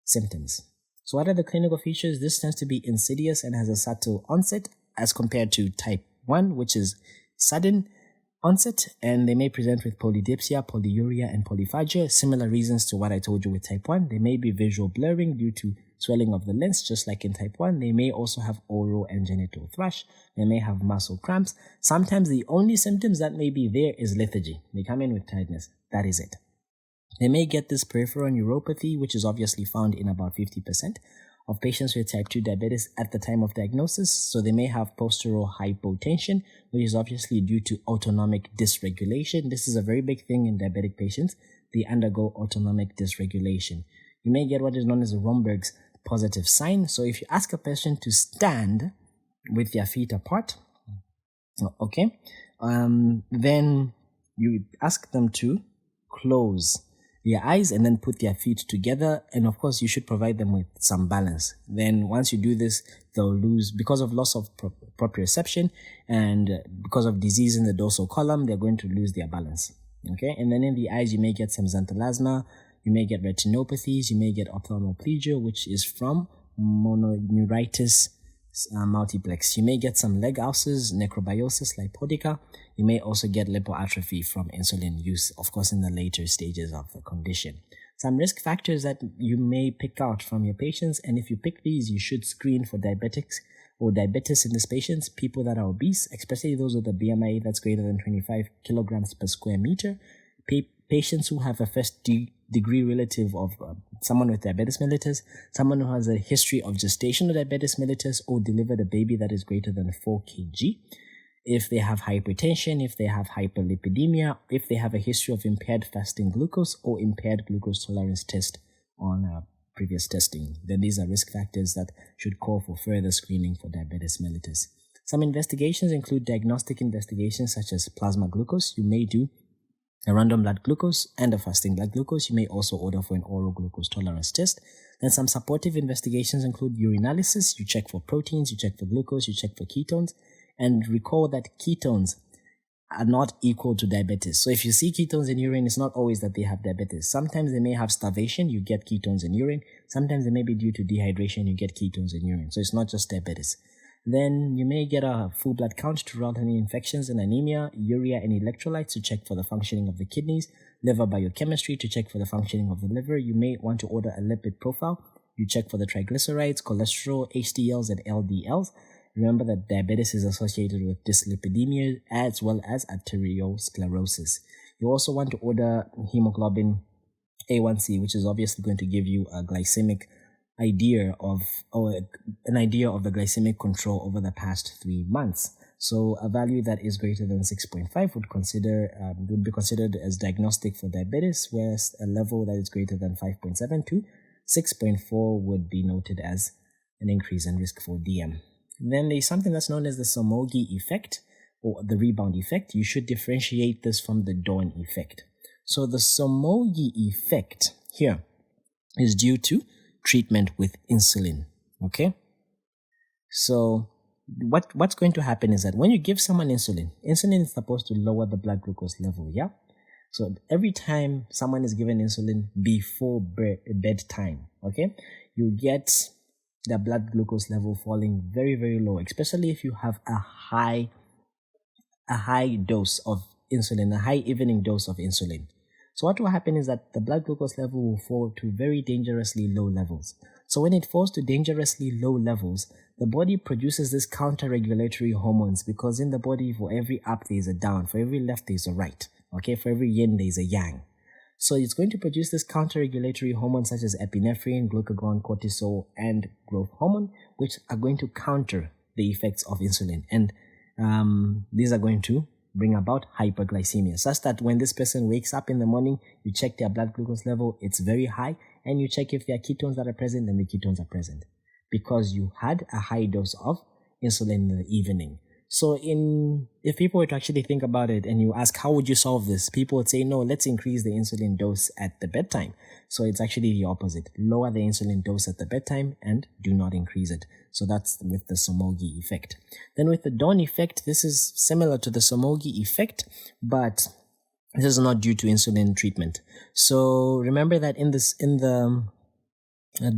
symptoms. So what are the clinical features? This tends to be insidious and has a subtle onset as compared to type 1, which is sudden onset, and they may present with polydipsia, polyuria, and polyphagia. Similar reasons to what I told you with type 1. They may be visual blurring due to swelling of the lens, just like in type 1. They may also have oral and genital thrush. They may have muscle cramps. Sometimes the only symptoms that may be there is lethargy. They come in with tiredness. That is it. They may get this peripheral neuropathy, which is obviously found in about 50% of patients with type 2 diabetes at the time of diagnosis. So they may have postural hypotension, which is obviously due to autonomic dysregulation. This is a very big thing in diabetic patients. They undergo autonomic dysregulation. You may get what is known as Romberg's positive sign. So if you ask a person to stand with their feet apart, okay, then you ask them to close their eyes and then put their feet together. And of course, you should provide them with some balance. Then once you do this, they'll lose, because of loss of proprioception and because of disease in the dorsal column, they're going to lose their balance. Okay, and then in the eyes, you may get some xanthelasma, you may get retinopathies, you may get ophthalmoplegia, which is from mononeuritis multiplex. You may get some leg ulcers, necrobiosis, lipodica. You may also get lipoatrophy from insulin use, of course, in the later stages of the condition. Some risk factors that you may pick out from your patients, and if you pick these, you should screen for diabetics or diabetes in these patients, people that are obese, especially those with a BMI that's greater than 25 kilograms per square meter, patients who have a first degree relative of someone with diabetes mellitus, someone who has a history of gestational diabetes mellitus or delivered a baby that is greater than 4 kg, if they have hypertension, if they have hyperlipidemia, if they have a history of impaired fasting glucose or impaired glucose tolerance test on previous testing, then these are risk factors that should call for further screening for diabetes mellitus. Some investigations include diagnostic investigations such as plasma glucose. You may do a random blood glucose and a fasting blood glucose. You may also order for an oral glucose tolerance test. Then some supportive investigations include urinalysis. You check for proteins, you check for glucose, you check for ketones. And recall that ketones are not equal to diabetes. So if you see ketones in urine, it's not always that they have diabetes. Sometimes they may have starvation, you get ketones in urine. Sometimes they may be due to dehydration, you get ketones in urine. So it's not just diabetes. Then you may get a full blood count to rule out any infections and anemia, urea and electrolytes to check for the functioning of the kidneys, liver biochemistry to check for the functioning of the liver. You may want to order a lipid profile. You check for the triglycerides, cholesterol, HDLs and LDLs. Remember that diabetes is associated with dyslipidemia as well as arteriosclerosis. You also want to order hemoglobin A1C, which is obviously going to give you a glycemic idea of, or an idea of the glycemic control over the past 3 months. So a value that is greater than 6.5 would be considered as diagnostic for diabetes, whereas a level that is greater than 5.7 to 6.4 would be noted as an increase in risk for DM. Then there's something that's known as the Somogyi effect or the rebound effect. You should differentiate this from the dawn effect. So the Somogyi effect here is due to treatment with insulin. Okay? So what's going to happen is that when you give someone insulin is supposed to lower the blood glucose level, yeah? So every time someone is given insulin before bedtime, okay, you get the blood glucose level falling very, very low, especially if you have a high dose of insulin, a high evening dose of insulin. So what will happen is that the blood glucose level will fall to very dangerously low levels. So when it falls to dangerously low levels, the body produces this counter-regulatory hormones, because in the body, for every up there is a down, for every left there is a right, okay, for every yin there is a yang. So it's going to produce this counter-regulatory hormones such as epinephrine, glucagon, cortisol, and growth hormone, which are going to counter the effects of insulin. And these are going to bring about hyperglycemia, such that when this person wakes up in the morning, you check their blood glucose level, it's very high, and you check if there are ketones that are present, and the ketones are present, because you had a high dose of insulin in the evening. So if people were to actually think about it and you ask, how would you solve this? People would say, no, let's increase the insulin dose at the bedtime. So it's actually the opposite. Lower the insulin dose at the bedtime and do not increase it. So that's with the Somogyi effect. Then with the dawn effect, this is similar to the Somogyi effect, but this is not due to insulin treatment. So remember that in the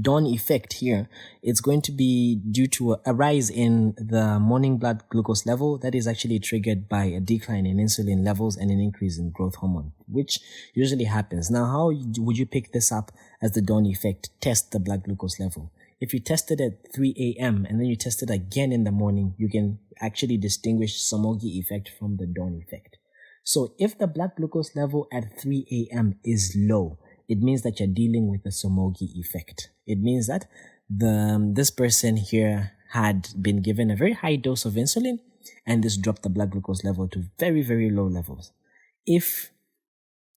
dawn effect here, it's going to be due to a rise in the morning blood glucose level that is actually triggered by a decline in insulin levels and an increase in growth hormone, which usually happens. Now, how would you pick this up as the dawn effect? Test the blood glucose level. If you test it at 3 a.m. and then you test it again in the morning, you can actually distinguish Somogyi effect from the dawn effect. So if the blood glucose level at 3 a.m. is low, it means that you're dealing with the Somogyi effect. It means that this person here had been given a very high dose of insulin, and this dropped the blood glucose level to very, very low levels. If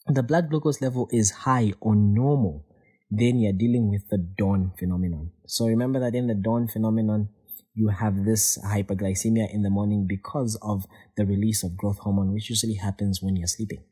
the blood glucose level is high or normal, then you're dealing with the dawn phenomenon. So remember that in the dawn phenomenon, you have this hyperglycemia in the morning because of the release of growth hormone, which usually happens when you're sleeping.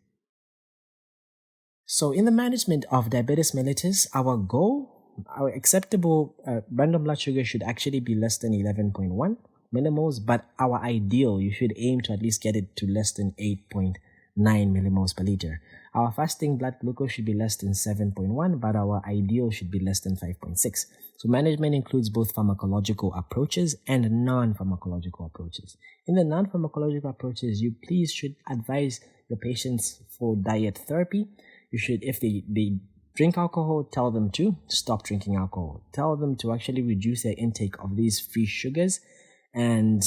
So in the management of diabetes mellitus, our acceptable random blood sugar should actually be less than 11.1 millimoles, but our ideal, you should aim to at least get it to less than 8.9 millimoles per liter. Our fasting blood glucose should be less than 7.1, but our ideal should be less than 5.6. So management includes both pharmacological approaches and non-pharmacological approaches. In the non-pharmacological approaches, you please should advise your patients for diet therapy. You should, if they drink alcohol, tell them to stop drinking alcohol. Tell them to actually reduce their intake of these free sugars, and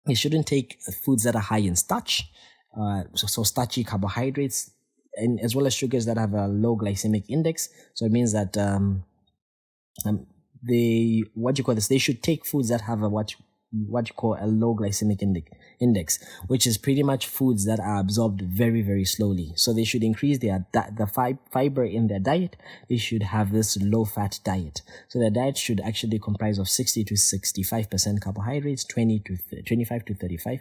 they shouldn't take foods that are high in starch, so starchy carbohydrates, and as well as sugars that have a low glycemic index. So it means that they should take foods that have what you call a low glycemic index, which is pretty much foods that are absorbed very, very slowly. So they should increase the fiber in their diet. They should have this low fat diet. So their diet should actually comprise of 60 to 65% carbohydrates, 25 to 35%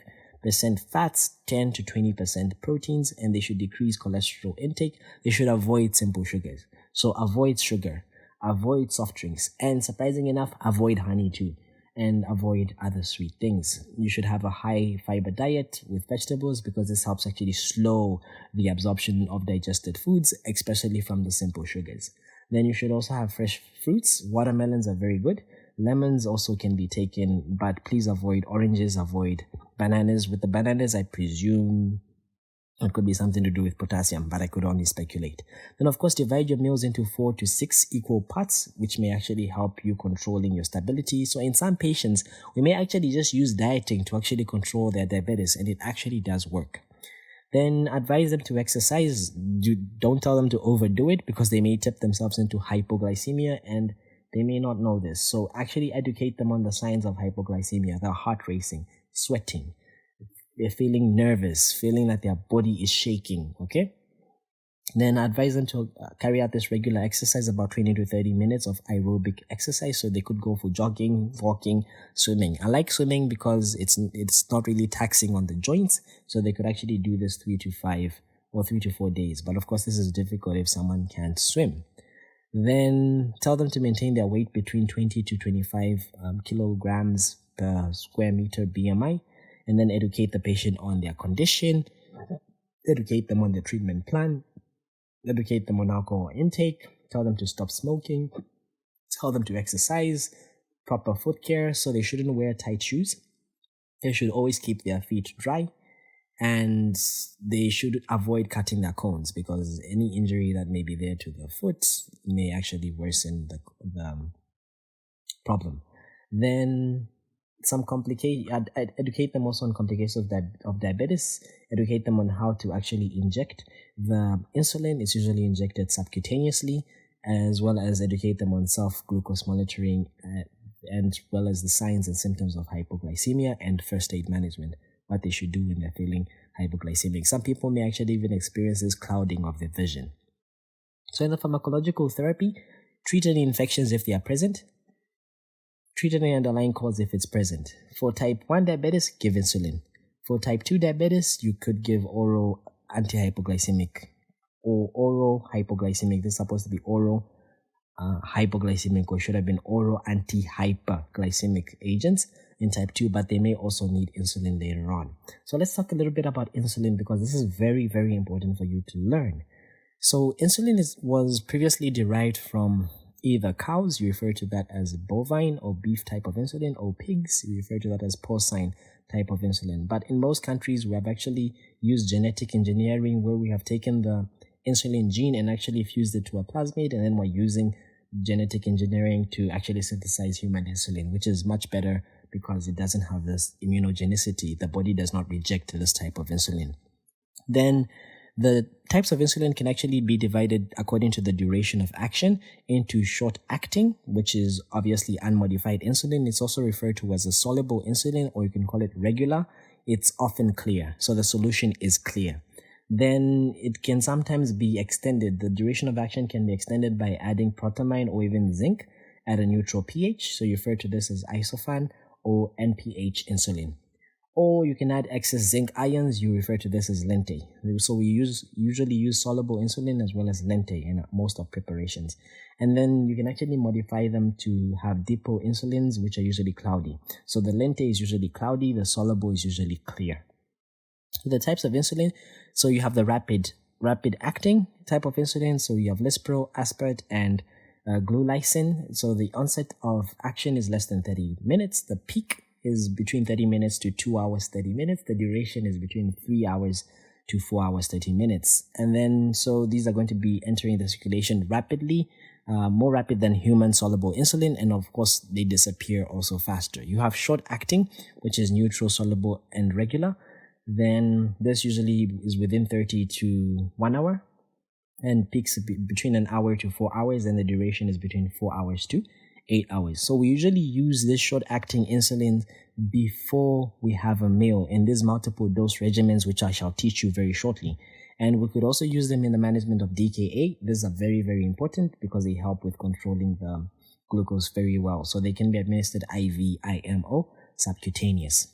fats, 10 to 20% proteins, and they should decrease cholesterol intake. They should avoid simple sugars. So avoid sugar, avoid soft drinks, and surprising enough, avoid honey too, and avoid other sweet things. You should have a high fiber diet with vegetables because this helps actually slow the absorption of digested foods, especially from the simple sugars. Then you should also have fresh fruits. Watermelons are very good. Lemons also can be taken, but please avoid oranges, avoid bananas. With the bananas, I presume it could be something to do with potassium, but I could only speculate. Then, of course, divide your meals into 4 to 6 equal parts, which may actually help you controlling your stability. So in some patients, we may actually just use dieting to actually control their diabetes, and it actually does work. Then advise them to exercise. Don't tell them to overdo it because they may tip themselves into hypoglycemia and they may not know this. So actually educate them on the signs of hypoglycemia, their heart racing, sweating. They're feeling nervous, feeling that their body is shaking, okay? Then advise them to carry out this regular exercise, about 20 to 30 minutes of aerobic exercise. So they could go for jogging, walking, swimming. I like swimming because it's not really taxing on the joints. So they could actually do this 3 to 4 days. But of course, this is difficult if someone can't swim. Then tell them to maintain their weight between 20 to 25 kilograms per square meter BMI. And then educate the patient on their condition, educate them on their treatment plan, educate them on alcohol intake, tell them to stop smoking, tell them to exercise, proper foot care, so they shouldn't wear tight shoes. They should always keep their feet dry, and they should avoid cutting their cones because any injury that may be there to the foot may actually worsen the problem. Then educate them also on complications of diabetes, educate them on how to actually inject the insulin. It's usually injected subcutaneously, as well as educate them on self-glucose monitoring, and well as the signs and symptoms of hypoglycemia and first aid management, what they should do when they're feeling hypoglycemic. Some people may actually even experience this clouding of their vision. So in the pharmacological therapy, treat any infections if they are present. Treat any underlying cause if it's present. For type 1 diabetes, give insulin. For type 2 diabetes, you could give oral antihypoglycemic or oral hypoglycemic. This is supposed to be oral hypoglycemic, or should have been oral anti-hyperglycemic agents in type 2, but they may also need insulin later on. So let's talk a little bit about insulin because this is very, very important for you to learn. So insulin was previously derived from either cows, you refer to that as bovine or beef type of insulin, or pigs, you refer to that as porcine type of insulin. But in most countries, we have actually used genetic engineering where we have taken the insulin gene and actually fused it to a plasmid, and then we're using genetic engineering to actually synthesize human insulin, which is much better because it doesn't have this immunogenicity. The body does not reject this type of insulin. Then the types of insulin can actually be divided according to the duration of action into short-acting, which is obviously unmodified insulin. It's also referred to as a soluble insulin, or you can call it regular. It's often clear, so the solution is clear. then it can sometimes be extended. The duration of action can be extended by adding protamine or even zinc at a neutral pH. So you refer to this as isofan or NPH insulin. Or you can add excess zinc ions. You refer to this as lente. So we usually use soluble insulin as well as lente in most of preparations. And then you can actually modify them to have depot insulins, which are usually cloudy. So the lente is usually cloudy. The soluble is usually clear. The types of insulin. So you have the rapid acting type of insulin. So you have Lispro, Aspart, and glulysin. So the onset of action is less than 30 minutes. The peak is between 30 minutes to 2 hours 30 minutes. The duration is between 3 hours to 4 hours 30 minutes. And then so these are going to be entering the circulation rapidly, more rapid than human soluble insulin, and of course they disappear also faster. You have short acting, which is neutral, soluble, and regular. Then this usually is within 30 to 1 hour and peaks between an hour to 4 hours, and the duration is between 4 hours to 8 hours. So we usually use this short-acting insulin before we have a meal in these multiple dose regimens, which I shall teach you very shortly. And we could also use them in the management of DKA. These are very, very important because they help with controlling the glucose very well. So they can be administered IV, IMO, subcutaneous.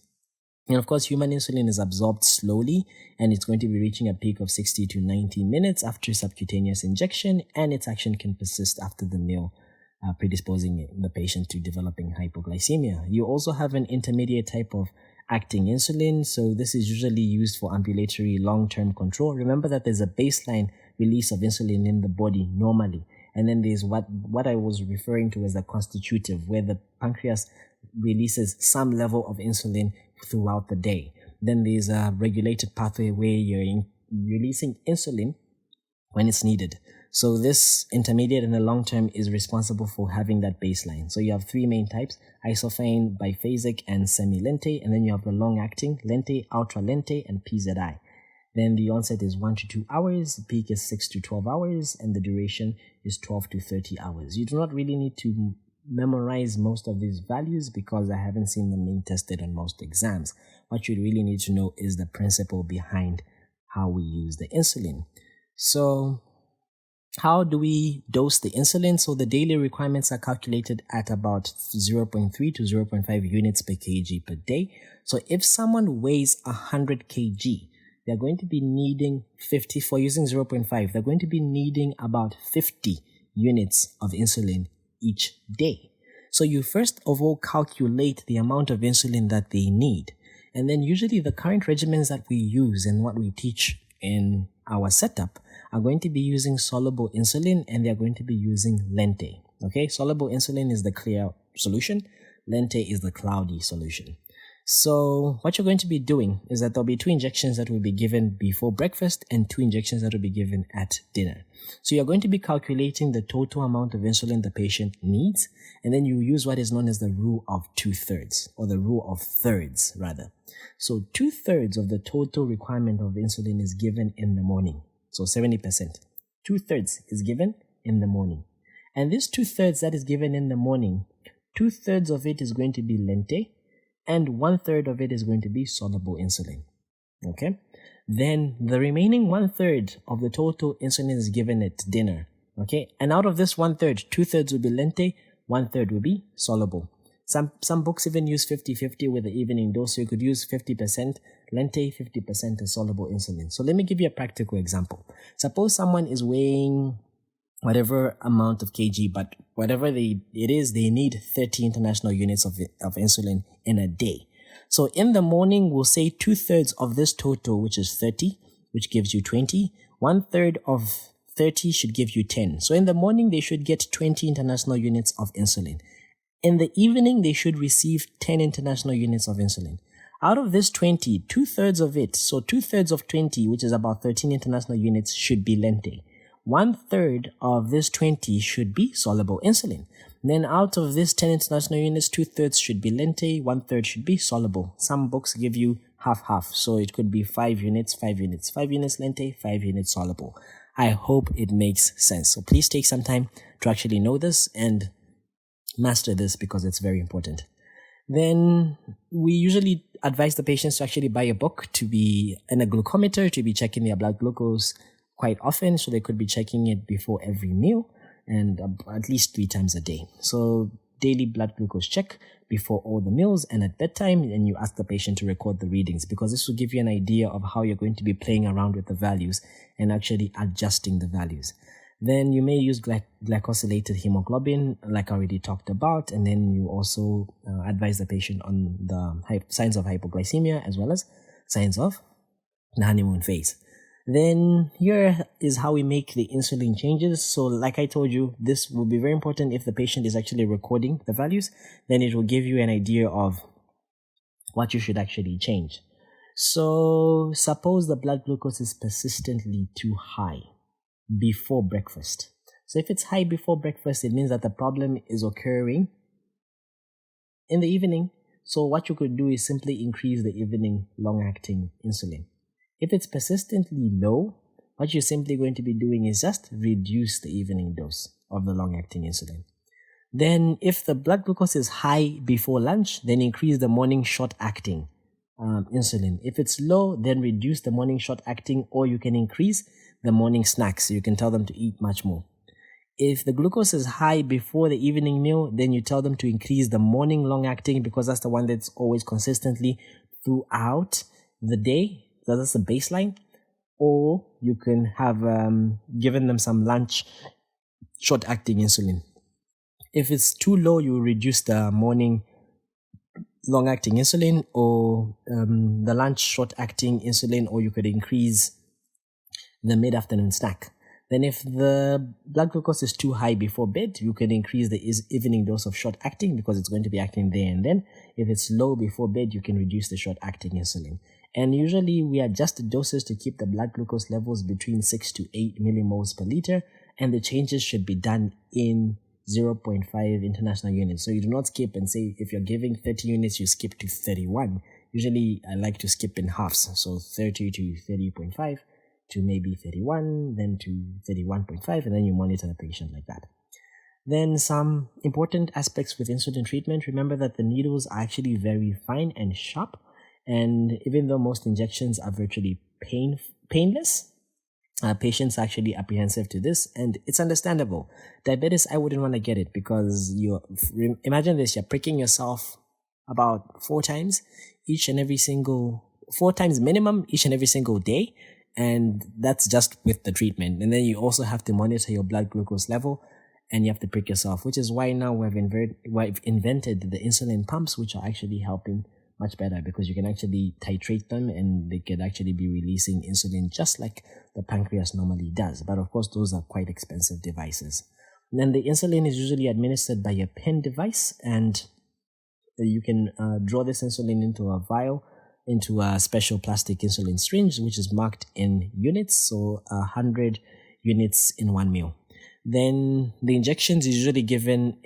And of course, human insulin is absorbed slowly, and it's going to be reaching a peak of 60 to 90 minutes after subcutaneous injection, and its action can persist after the meal, predisposing the patient to developing hypoglycemia. You also have an intermediate type of acting insulin. So this is usually used for ambulatory long-term control. Remember that there's a baseline release of insulin in the body normally. And then there's what I was referring to as the constitutive, where the pancreas releases some level of insulin throughout the day. Then there's a regulated pathway where you're releasing insulin when it's needed. So this intermediate and the long term is responsible for having that baseline. So you have three main types: isophane, biphasic, and semi-lente. And then you have the long-acting, lente, ultra-lente, and PZI. Then the onset is 1 to 2 hours, the peak is 6 to 12 hours, and the duration is 12 to 30 hours. You do not really need to memorize most of these values because I haven't seen them being tested on most exams. What you really need to know is the principle behind how we use the insulin. So how do we dose the insulin? So the daily requirements are calculated at about 0.3 to 0.5 units per kg per day. So if someone weighs 100 kg, they're going to be needing 50, for using 0.5, they're going to be needing about 50 units of insulin each day. So you first of all calculate the amount of insulin that they need. And then usually the current regimens that we use and what we teach in our setup are going to be using soluble insulin, and they're going to be using lente. Okay, soluble insulin is the clear solution. Lente is the cloudy solution. So what you're going to be doing is that there'll be 2 injections that will be given before breakfast and 2 injections that will be given at dinner. So you're going to be calculating the total amount of insulin the patient needs, and then you use what is known as the rule of 2/3, or the rule of thirds rather. So 2/3 of the total requirement of insulin is given in the morning. So 70%. 2/3 is given in the morning. And this 2/3 that is given in the morning, 2/3 of it is going to be lente, and 1/3 of it is going to be soluble insulin. Okay? Then the remaining 1/3 of the total insulin is given at dinner. Okay? And out of this 1/3, 2/3 will be lente, 1/3 will be soluble. Some books even use 50-50 with the evening dose. So you could use 50% lente, 50% as soluble insulin. So let me give you a practical example. Suppose someone is weighing whatever amount of kg, but whatever it is, they need 30 international units of insulin in a day. So in the morning, we'll say 2/3 of this total, which is 30, which gives you 20. 1/3 of 30 should give you 10. So in the morning, they should get 20 international units of insulin. In the evening, they should receive 10 international units of insulin. Out of this 20, 2/3 of it, so 2/3 of 20, which is about 13 international units, should be lente. 1/3 of this 20 should be soluble insulin. Then out of this 10 international units, 2/3 should be lente, 1/3 should be soluble. Some books give you half-half, so it could be 5 units, 5 units, 5 units lente, 5 units soluble. I hope it makes sense. So please take some time to actually know this and master this because it's very important. Then we usually advise the patients to actually buy a book to be and a glucometer to be checking their blood glucose quite often. So they could be checking it before every meal and at least 3 times a day. So daily blood glucose check before all the meals and at bedtime, and you ask the patient to record the readings, because this will give you an idea of how you're going to be playing around with the values and actually adjusting the values. Then you may use glycosylated hemoglobin, like I already talked about, and then you also advise the patient on the signs of hypoglycemia as well as signs of the honeymoon phase. Then here is how we make the insulin changes. So like I told you, this will be very important if the patient is actually recording the values. Then it will give you an idea of what you should actually change. So suppose the blood glucose is persistently too high before breakfast. So if it's high before breakfast, it means that the problem is occurring in the evening. So what you could do is simply increase the evening long-acting insulin. If it's persistently low, what you're simply going to be doing is just reduce the evening dose of the long-acting insulin. Then if the blood glucose is high before lunch, then increase the morning short-acting insulin. If it's low, then reduce the morning short-acting, or you can increase the morning snacks. So you can tell them to eat much more. If the glucose is high before the evening meal, then you tell them to increase the morning long-acting, because that's the one that's always consistently throughout the day. So that's the baseline. Or you can have given them some lunch short-acting insulin. If it's too low, you reduce the morning long-acting insulin or the lunch short-acting insulin, or you could increase the mid-afternoon snack. Then if the blood glucose is too high before bed, you can increase the evening dose of short-acting, because it's going to be acting there and then. If it's low before bed, you can reduce the short-acting insulin. And usually we adjust the doses to keep the blood glucose levels between 6 to 8 millimoles per liter, and the changes should be done in 0.5 international units. So you do not skip and say if you're giving 30 units, you skip to 31. Usually I like to skip in halves. So 30 to 30.5 to maybe 31, then to 31.5, and then you monitor the patient like that. Then some important aspects with insulin treatment. Remember that the needles are actually very fine and sharp. And even though most injections are virtually painless, patients are actually apprehensive to this, and it's understandable. Diabetes, I wouldn't want to get it, because imagine this, you're pricking yourself about 4 times minimum each and every single day, and that's just with the treatment. And then you also have to monitor your blood glucose level, and you have to prick yourself, which is why now we've invented the insulin pumps, which are actually helping much better, because you can actually titrate them and they can actually be releasing insulin just like the pancreas normally does. But of course, those are quite expensive devices. And then the insulin is usually administered by a pen device, and you can draw this insulin into a vial, into a special plastic insulin syringe, which is marked in units, so 100 units in 1 meal. Then the injections is usually given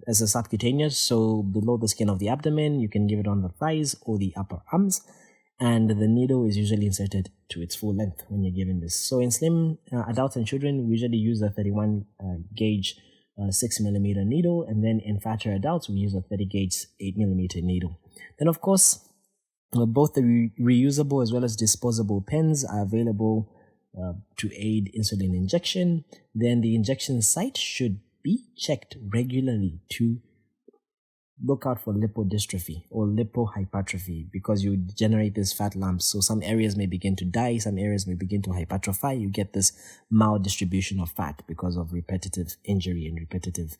as a subcutaneous, so below the skin of the abdomen. You can give it on the thighs or the upper arms, and the needle is usually inserted to its full length when you're given this. So in slim adults and children, we usually use a 31 gauge 6 millimeter needle, and then in fatter adults, we use a 30 gauge 8 millimeter needle. Then of course, both the reusable as well as disposable pens are available to aid insulin injection. Then the injection site should be checked regularly to look out for lipodystrophy or lipohypertrophy, because you generate these fat lumps. So some areas may begin to die, some areas may begin to hypertrophy. You get this maldistribution of fat because of repetitive injury and repetitive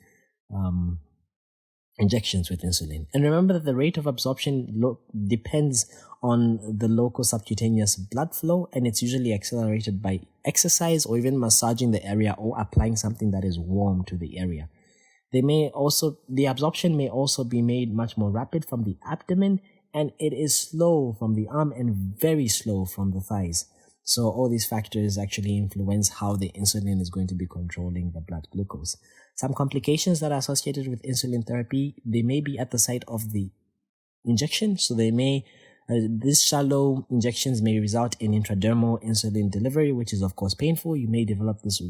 injections with insulin. And remember that the rate of absorption depends on the local subcutaneous blood flow, and it's usually accelerated by exercise or even massaging the area or applying something that is warm to the area. The absorption may also be made much more rapid from the abdomen, and it is slow from the arm and very slow from the thighs. So all these factors actually influence how the insulin is going to be controlling the blood glucose. Some complications that are associated with insulin therapy, they may be at the site of the injection. So these shallow injections may result in intradermal insulin delivery, which is of course painful. You may develop this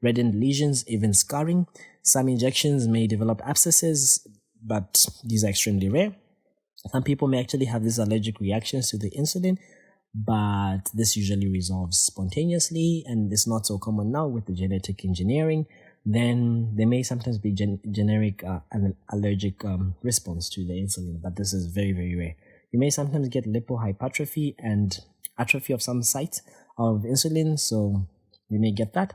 reddened lesions, even scarring. Some injections may develop abscesses, but these are extremely rare. Some people may actually have these allergic reactions to the insulin, but this usually resolves spontaneously, and it's not so common now with the genetic engineering. Then there may sometimes be generic allergic response to the insulin, but this is very, very rare. You may sometimes get lipohypertrophy and atrophy of some sites of insulin, so you may get that.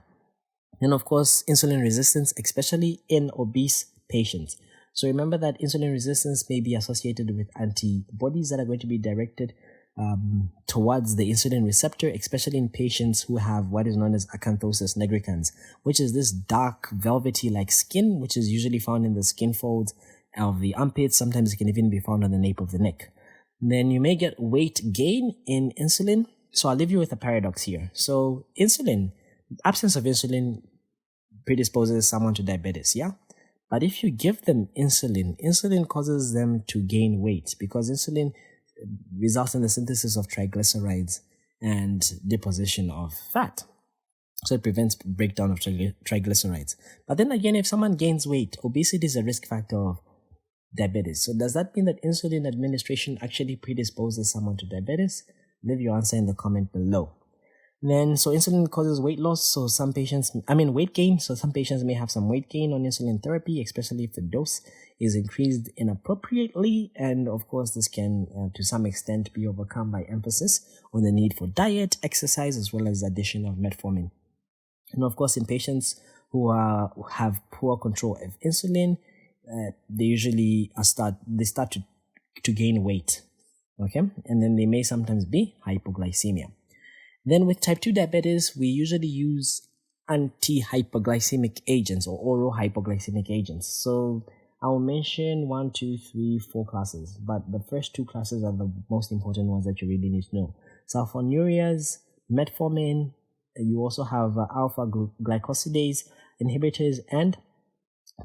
And of course, insulin resistance, especially in obese patients. So remember that insulin resistance may be associated with antibodies that are going to be directed towards the insulin receptor, especially in patients who have what is known as acanthosis nigricans, which is this dark velvety-like skin, which is usually found in the skin folds of the armpits. Sometimes it can even be found on the nape of the neck. Then you may get weight gain in insulin. So I'll leave you with a paradox here. So absence of insulin predisposes someone to diabetes, yeah? But if you give them insulin causes them to gain weight, because insulin results in the synthesis of triglycerides and deposition of fat. So it prevents breakdown of triglycerides. But then again, if someone gains weight, obesity is a risk factor of diabetes. So does that mean that insulin administration actually predisposes someone to diabetes? Leave your answer in the comment below. Then, so insulin causes weight loss. So weight gain. So some patients may have some weight gain on insulin therapy, especially if the dose is increased inappropriately. And of course, this can, to some extent, be overcome by emphasis on the need for diet, exercise, as well as addition of metformin. And of course, in patients who have poor control of insulin, they usually start to gain weight. Okay, and then they may sometimes be hypoglycemia. Then with type 2 diabetes, we usually use anti-hypoglycemic agents or oral hypoglycemic agents. So I'll mention 1, 2, 3, 4 classes, but the first 2 classes are the most important ones that you really need to know. Sulfonylureas, metformin, you also have alpha glycosidase inhibitors and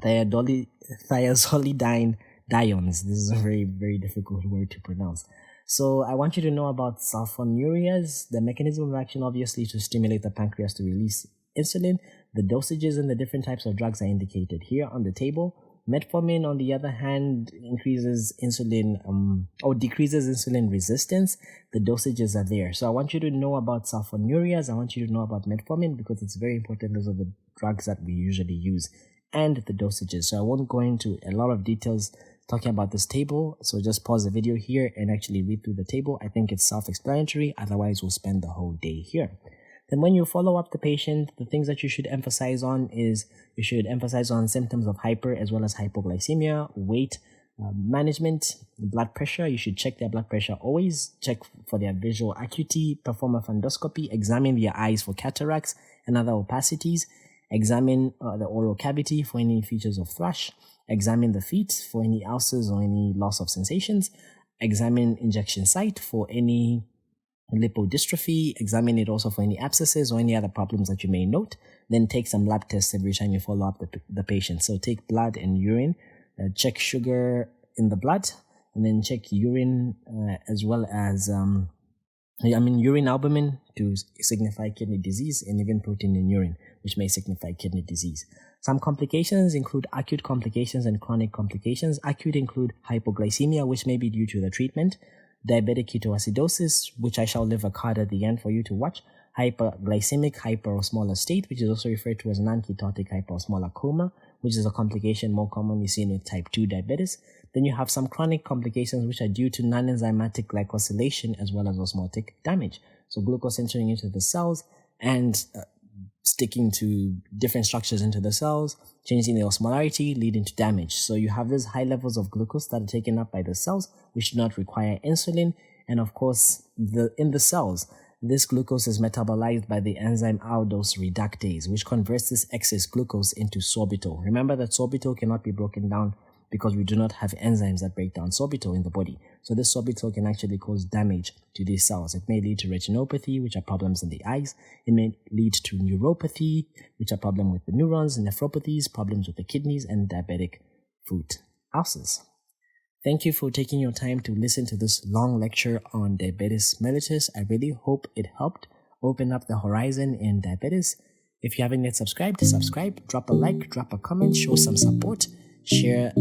thiazolidine diones. This is a very, very difficult word to pronounce. So I want you to know about sulfonylureas, the mechanism of action, obviously, to stimulate the pancreas to release insulin. The dosages and the different types of drugs are indicated here on the table. Metformin, on the other hand, increases insulin or decreases insulin resistance. The dosages are there. So I want you to know about sulfonylureas. I want you to know about metformin because it's very important. Those are the drugs that we usually use and the dosages. So I won't go into a lot of details talking about this table, so just pause the video here and actually read through the table. I think it's self-explanatory, otherwise we'll spend the whole day here. Then when you follow up the patient, the things that you should emphasize on is you should emphasize on symptoms of hyper as well as hypoglycemia, weight management, blood pressure. You should check their blood pressure always, check for their visual acuity, perform a fundoscopy, examine their eyes for cataracts and other opacities, examine the oral cavity for any features of thrush, examine the feet for any ulcers or any loss of sensations, examine injection site for any lipodystrophy, examine it also for any abscesses or any other problems that you may note. Then take some lab tests every time you follow up the patient. So take blood and urine, check sugar in the blood, and then check urine as well as urine albumin to signify kidney disease, and even protein in urine, which may signify kidney disease. Some complications include acute complications and chronic complications. Acute include hypoglycemia, which may be due to the treatment, diabetic ketoacidosis, which I shall leave a card at the end for you to watch, hyperglycemic hyperosmolar state, which is also referred to as non-ketotic hyperosmolar coma, which is a complication more commonly seen with type 2 diabetes. Then you have some chronic complications which are due to non-enzymatic glycosylation as well as osmotic damage. So glucose entering into the cells and sticking to different structures into the cells, changing the osmolarity, leading to damage. So you have these high levels of glucose that are taken up by the cells, which do not require insulin. And of course, in the cells, this glucose is metabolized by the enzyme aldose reductase, which converts this excess glucose into sorbitol. Remember that sorbitol cannot be broken down because we do not have enzymes that break down sorbitol in the body. So this sorbitol can actually cause damage to these cells. It may lead to retinopathy, which are problems in the eyes. It may lead to neuropathy, which are problems with the neurons, nephropathies, problems with the kidneys, and diabetic foot ulcers. Thank you for taking your time to listen to this long lecture on diabetes mellitus. I really hope it helped open up the horizon in diabetes. If you haven't yet subscribed, subscribe, drop a like, drop a comment, show some support, share